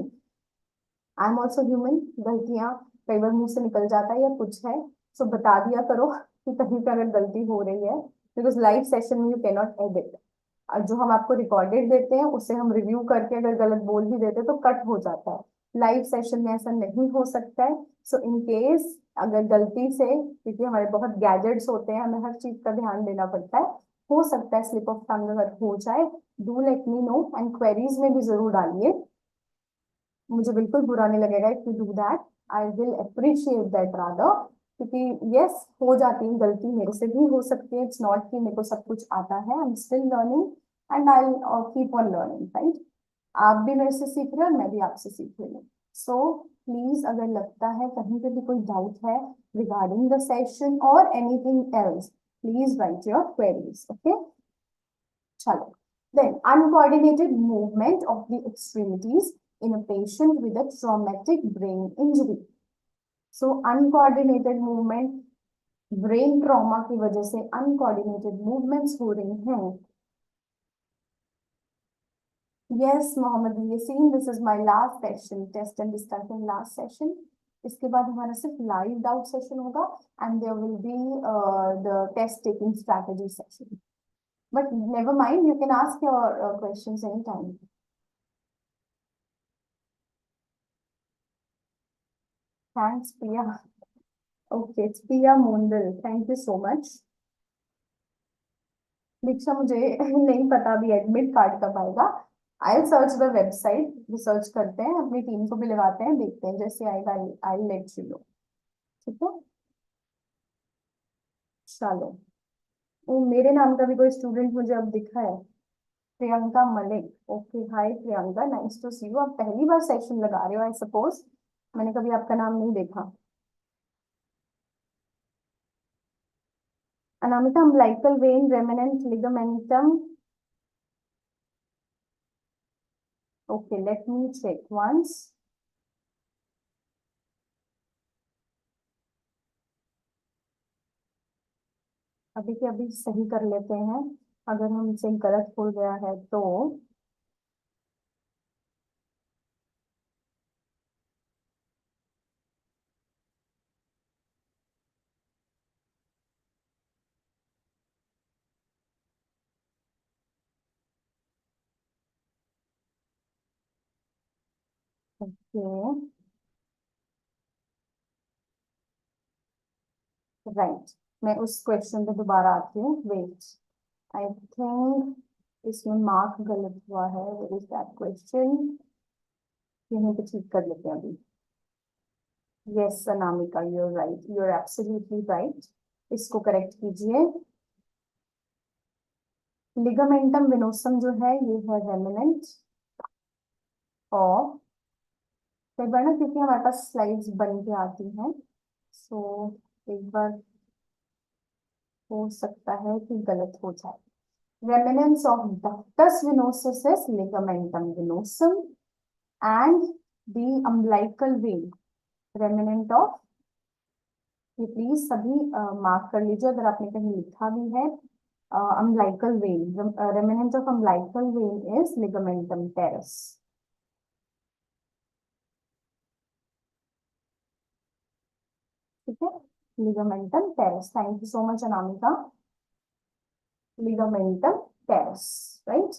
I am also human, गलतियां कई बार मुंह से निकल जाता है या कुछ है, सो बता दिया करो कि कहीं पे अगर गलती हो रही है, बिकॉज लाइव सेशन में यू कैन नॉट एडिट, जो हम आपको रिकॉर्डेड देते हैं उसे हम रिव्यू करके अगर गलत बोल भी देते तो कट हो जाता है, लाइव सेशन में ऐसा नहीं हो सकता है, सो इन केस अगर गलती से, क्योंकि हमारे बहुत गैजेट्स होते हैं, हमें हर चीज का ध्यान देना पड़ता है, हो सकता है स्लिप ऑफ टंग अगर हो जाए, do let me know and queries में भी जरूर डालिए। मुझे बिल्कुल बुरा नहीं लगेगा if you do that, I will appreciate that rather, क्योंकि यस हो जाती है गलती, मेरे से भी हो सकती है, इट्स नॉट कि मेरे को सब कुछ आता है, I am still learning and I keep on learning, right. आप भी मेरे से सीख रहे हो और मैं भी आपसे सीख रही हूँ। सो प्लीज अगर लगता है कहीं पे भी कोई डाउट है रिगार्डिंग द सेशन और anything else, please right your queries, okay. चलो, then uncoordinated movement of the extremities in a patient with a traumatic brain injury. So uncoordinated movement, brain trauma की वजह से अनकोऑर्डिनेटेड मूवमेंट्स हो रही हैं। Yes Mohammed Yasin, this is my last session, test and discussion last session. इसके बाद हमारा सिर्फ लाइव डाउट सेशन होगा and there will be the test taking strategy session, but never mind, you can ask your questions anytime. Thanks, Priya. Okay, it's Priya Mondal. Thank you so much. दीक्षा, मुझे नहीं पता अभी admit card कब आएगा। I search the website, research करते हैं, अपनी team को भी लगाते हैं, देखते हैं जैसे आएगा आई लेट यू नो, ठीक है। चलो, वो मेरे नाम का भी कोई स्टूडेंट मुझे अब दिखा है, Priyanka Malik. Okay, hi Priyanka, nice to see you. आप पहली बार सेशन लगा रहे हो आई सपोज, मैंने कभी आपका नाम नहीं देखा। Anamika, umbilical vein, remnant ligamentum. Okay, let me check once. अभी के अभी सही कर लेते हैं, अगर हमसे गलत हो गया है तो। ओके, राइट, मैं उस क्वेश्चन पे दोबारा आती हूँ, वेट, आई थिंक इसमें मार्क गलत हुआ है, वेयर इज दैट क्वेश्चन, यहीं पे ठीक कर लेते हैं अभी। Yes Anamika, you are right, you are absolutely right, इसको करेक्ट कीजिए। लिगामेंटम विनोसम जो है ये है रेमिनेंट, और कई बार ना क्योंकि हमारे पास स्लाइड्स बन के आती हैं, सो एक बार हो सकता है कि गलत हो जाए। Remnants of ductus venosus is ligamentum venosum and the umbilical vein, remnant of, ये प्लीज सभी मार्क कर लीजिए अगर आपने कहीं लिखा भी है, umbilical vein, remnant of umbilical vein is ligamentum teres, ठीक है, ligamentum teres. Thank you so much Anamika, ligamentum teres, right.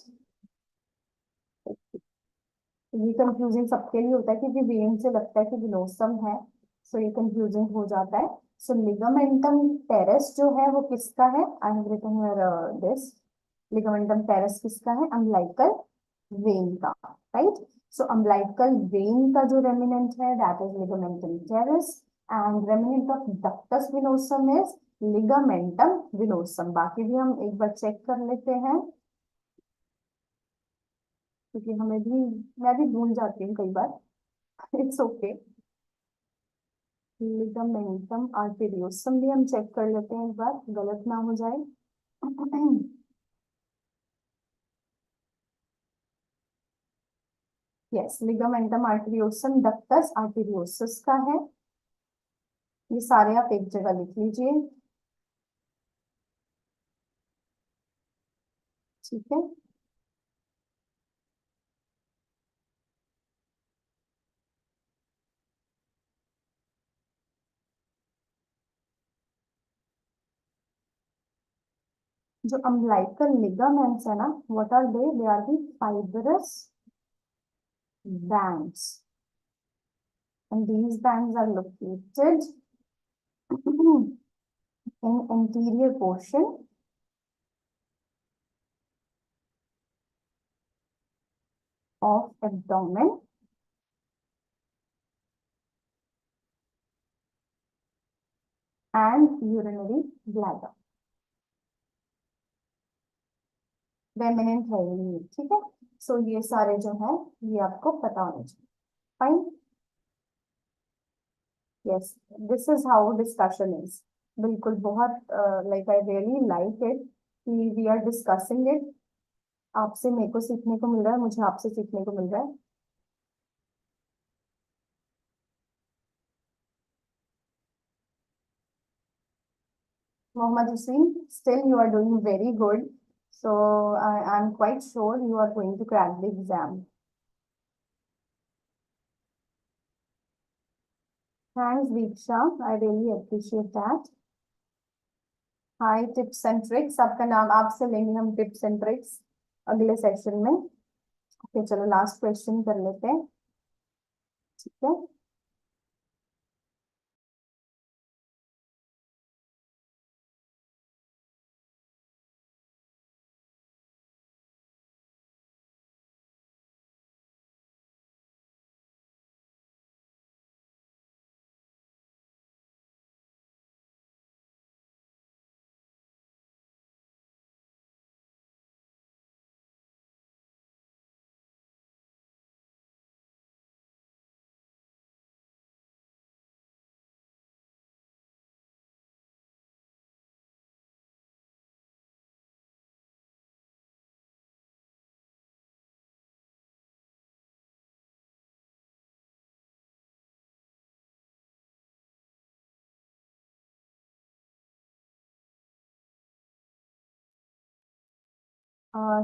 ये कंफ्यूजिंग सबके लिए होता है क्योंकि वेन से लगता है कि विनोसम है, सो ये कंफ्यूजिंग हो जाता है। सो लिगामेंटम टेरेस जो है वो किसका है, I have written here this, ligamentum teres किसका है, अम्बिलिकल वेन का, राइट। सो अम्बिलिकल वेन का जो रेमिनेंट है that is ligamentum teres and remnant of ductus venosum is ligamentum venosum. बाकी भी हम एक बार चेक कर लेते हैं क्योंकि हमें भी, मैं भी भूल जाती हूँ कई बार, इट्स ओके। लिगामेंटम आर्टेरियोसम भी हम चेक कर लेते हैं एक बार, गलत ना हो जाए। यस, लिगामेंटम आर्टेरियोसम डक्टस आर्टेरियोसस का है, ये सारे आप एक जगह लिख लीजिए, ठीक है। जो अम्बिलिकल लिगामेंट्स है ना, what are they are the fibrous bands, and these bands are located in anterior portion of abdomen and urinary bladder. Dominant है ये, ठीक है. So ये सारे जो है ये आपको पता होने चाहिए. Fine. Yes, this is how discussion is. बिल्कुल बहुत like I really like it कि we are discussing it. आपसे मेरे को सीखने को मिल रहा है, मुझे आपसे सीखने को मिल रहा है. Mohammad Hussain, still you are doing very good. So I'm quite sure you are going to crack the exam. Thanks, Deeksha. I really appreciate that. Hi tips and tricks, आपका नाम आपसे लेंगे हम टिप्स एंड ट्रिक्स अगले session में. Okay चलो last question कर लेते हैं. ठीक है.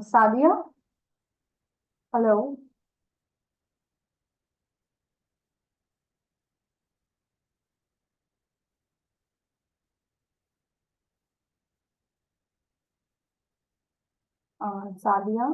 Sadia, hello. Sadia,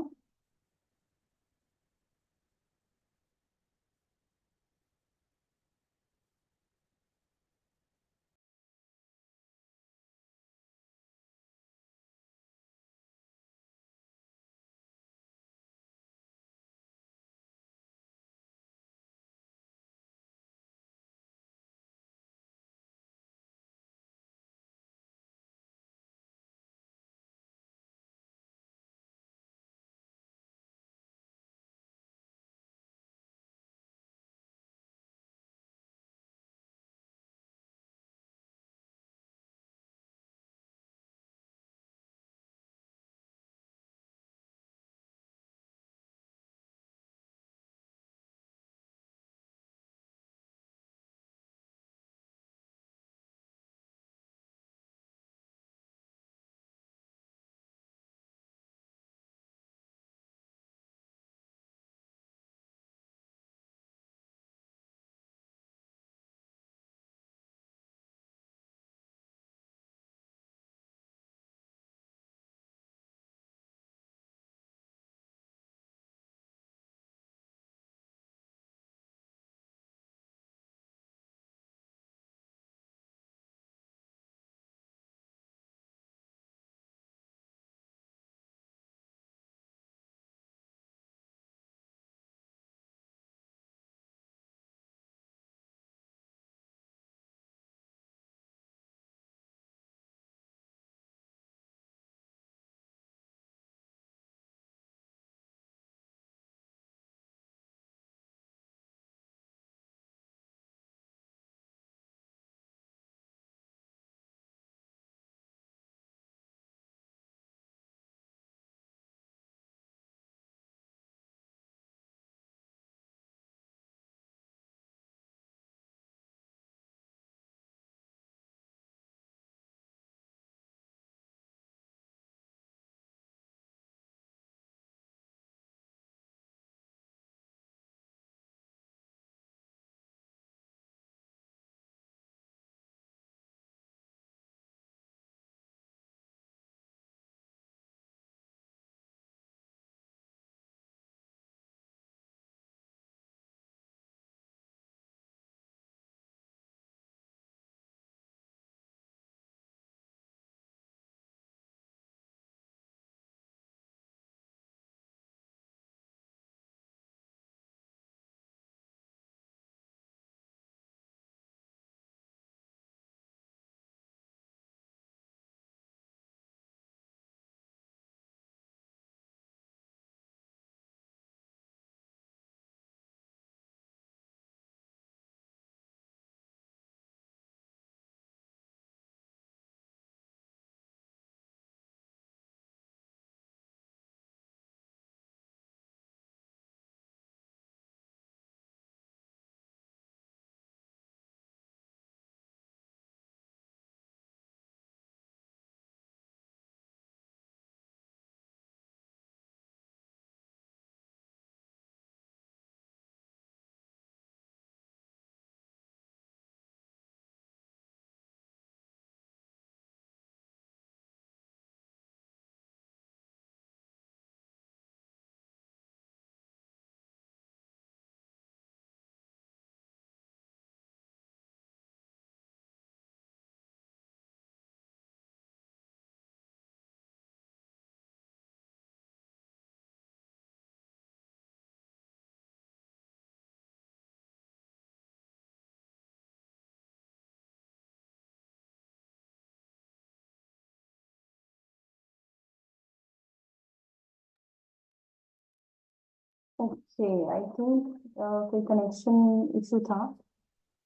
okay, I think कोई कनेक्शन इशू था,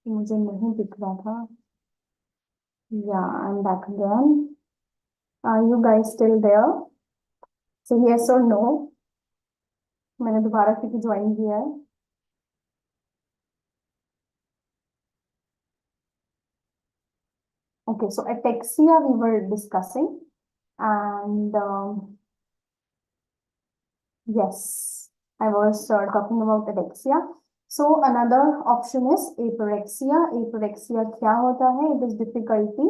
मुझे नहीं दिख रहा था. Yeah I am back again. Are you guys still there? So yes और नो. मैंने दोबारा क्योंकि ज्वाइन किया है. Okay, so ataxia we were discussing, and yes, I was talking about ataxia. So another option is apraxia. Apraxia क्या होता है? It is difficulty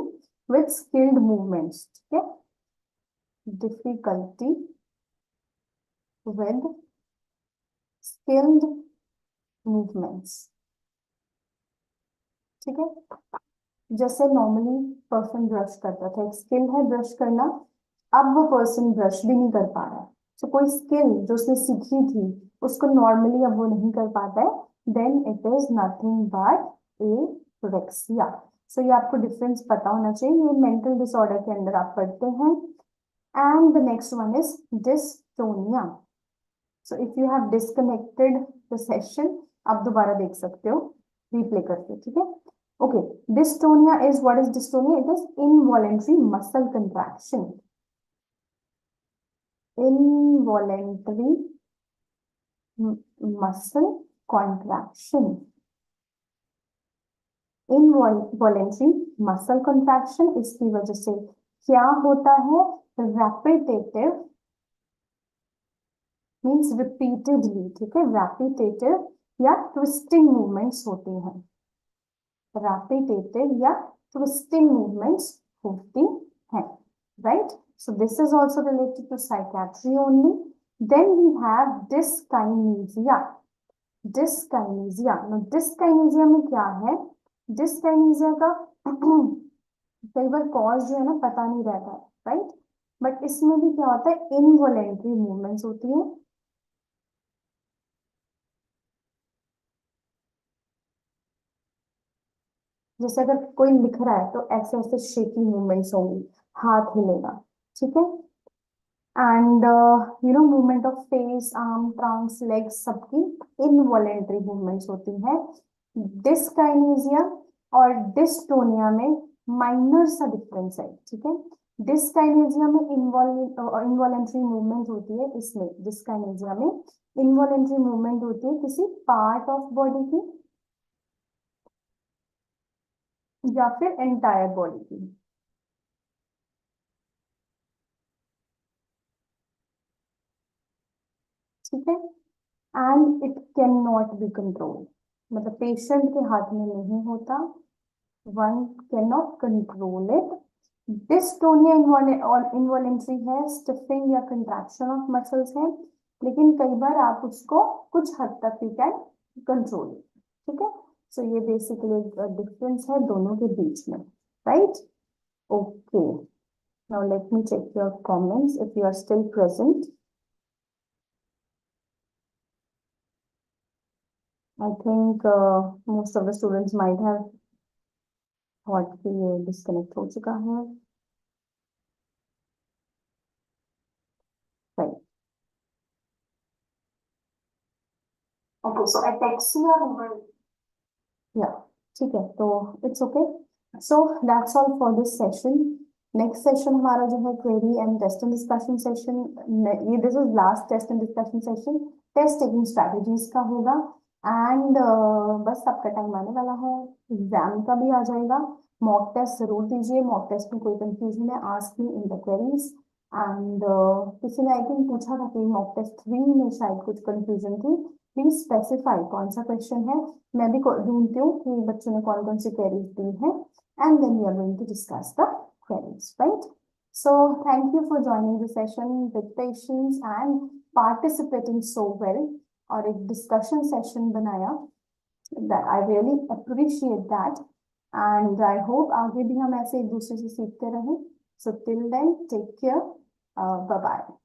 with skilled movements. Okay, difficulty with skilled movements. ठीक है, जैसे normally person brush करता था, एक skill है ब्रश करना, अब वो पर्सन ब्रश भी नहीं कर पा रहा है. तो कोई स्किल जो उसने सीखी थी उसको नॉर्मली अब वो नहीं कर पाता है, then it is nothing but apraxia. So ये आपको डिफरेंस पता होना चाहिए, ये मेंटल डिसऑर्डर के अंदर आप पढ़ते हैं. And the next one is dystonia. So if you have disconnected the session, आप दोबारा देख सकते हो रिप्ले करके. ठीक है. Okay, dystonia is, what is dystonia? It is involuntary muscle contraction. Involuntary muscle contraction. Involuntary muscle contraction, इसकी वजह से क्या होता है? Repetitive means repeatedly. ठीक है, repetitive या twisting movements होते हैं. Repetitive या twisting movements होती हैं, right? So this is also related to psychiatry only. Then we have dyskinesia. Dyskinesia. Now dyskinesia में क्या है? Dyskinesia का कई बार कॉज जो है ना पता नहीं रहता है, right? बट इसमें भी क्या होता है? इनवॉलेंट्री मूवमेंट्स होती है. जैसे अगर कोई लिख रहा है तो ऐसे ऐसे शेकी मूवमेंट्स होंगी, हाथ हिलेगा. ठीक है. And you know movement of face, arm, Trunks, legs, सबकी इनवॉलेंट्री मूवमेंट्स होती हैं. डिस्काइनेसिया और डिस्टोनिया में माइनर सा डिफरेंस है. ठीक है. डिस्काइनेसिया में इनवॉलेंट्री मूवमेंट होती है, इसमें डिस्काइनेसिया में इनवॉलेंट्री मूवमेंट होती है किसी पार्ट ऑफ बॉडी की या फिर एंटायर बॉडी की. ठीक है. And it can not be control, मतलब पेशेंट के हाथ में नहीं होता, one can not control it. Dystonia involuntary है, स्टिफिंग या कंट्रैक्शन ऑफ मसल्स है, लेकिन कई बार आप उसको कुछ हद तक यू कैन कंट्रोल. ठीक है. सो ये बेसिकली डिफरेंस है दोनों के बीच में, right? Okay, now let me check your comments if you are still present. I think most of the students might have thought कि ये disconnect हो चुका है. Right. Okay, so ataxia will, yeah, ठीक है, तो it's okay. So that's all for this session. Next session हमारा जो है query and test and discussion session. ये this is last test and discussion session. Test taking strategies का होगा. And बस आपका टाइम आने वाला है, एग्जाम का भी आ जाएगा. मॉक टेस्ट जरूर दीजिए. मॉक टेस्ट में कोई कंफ्यूजन है, ask me in the queries. And किसी ने आई थिंक पूछा था कि मॉक टेस्ट 3 में शायद कुछ कंफ्यूजन थी, प्लीज स्पेसिफाई कौन सा क्वेश्चन है. मैं भी ढूंढती हूँ कि बच्चों ने कौन कौन सी क्वेरीज दी हैं, and then we are going to discuss the queries, right? So thank you for joining the session with patience and participating so well. और एक डिस्कशन सेशन बनाया, that I really appreciate that, and I hope आगे भी हम ऐसे एक दूसरे से सीखते रहें. So till then, take care. Bye bye.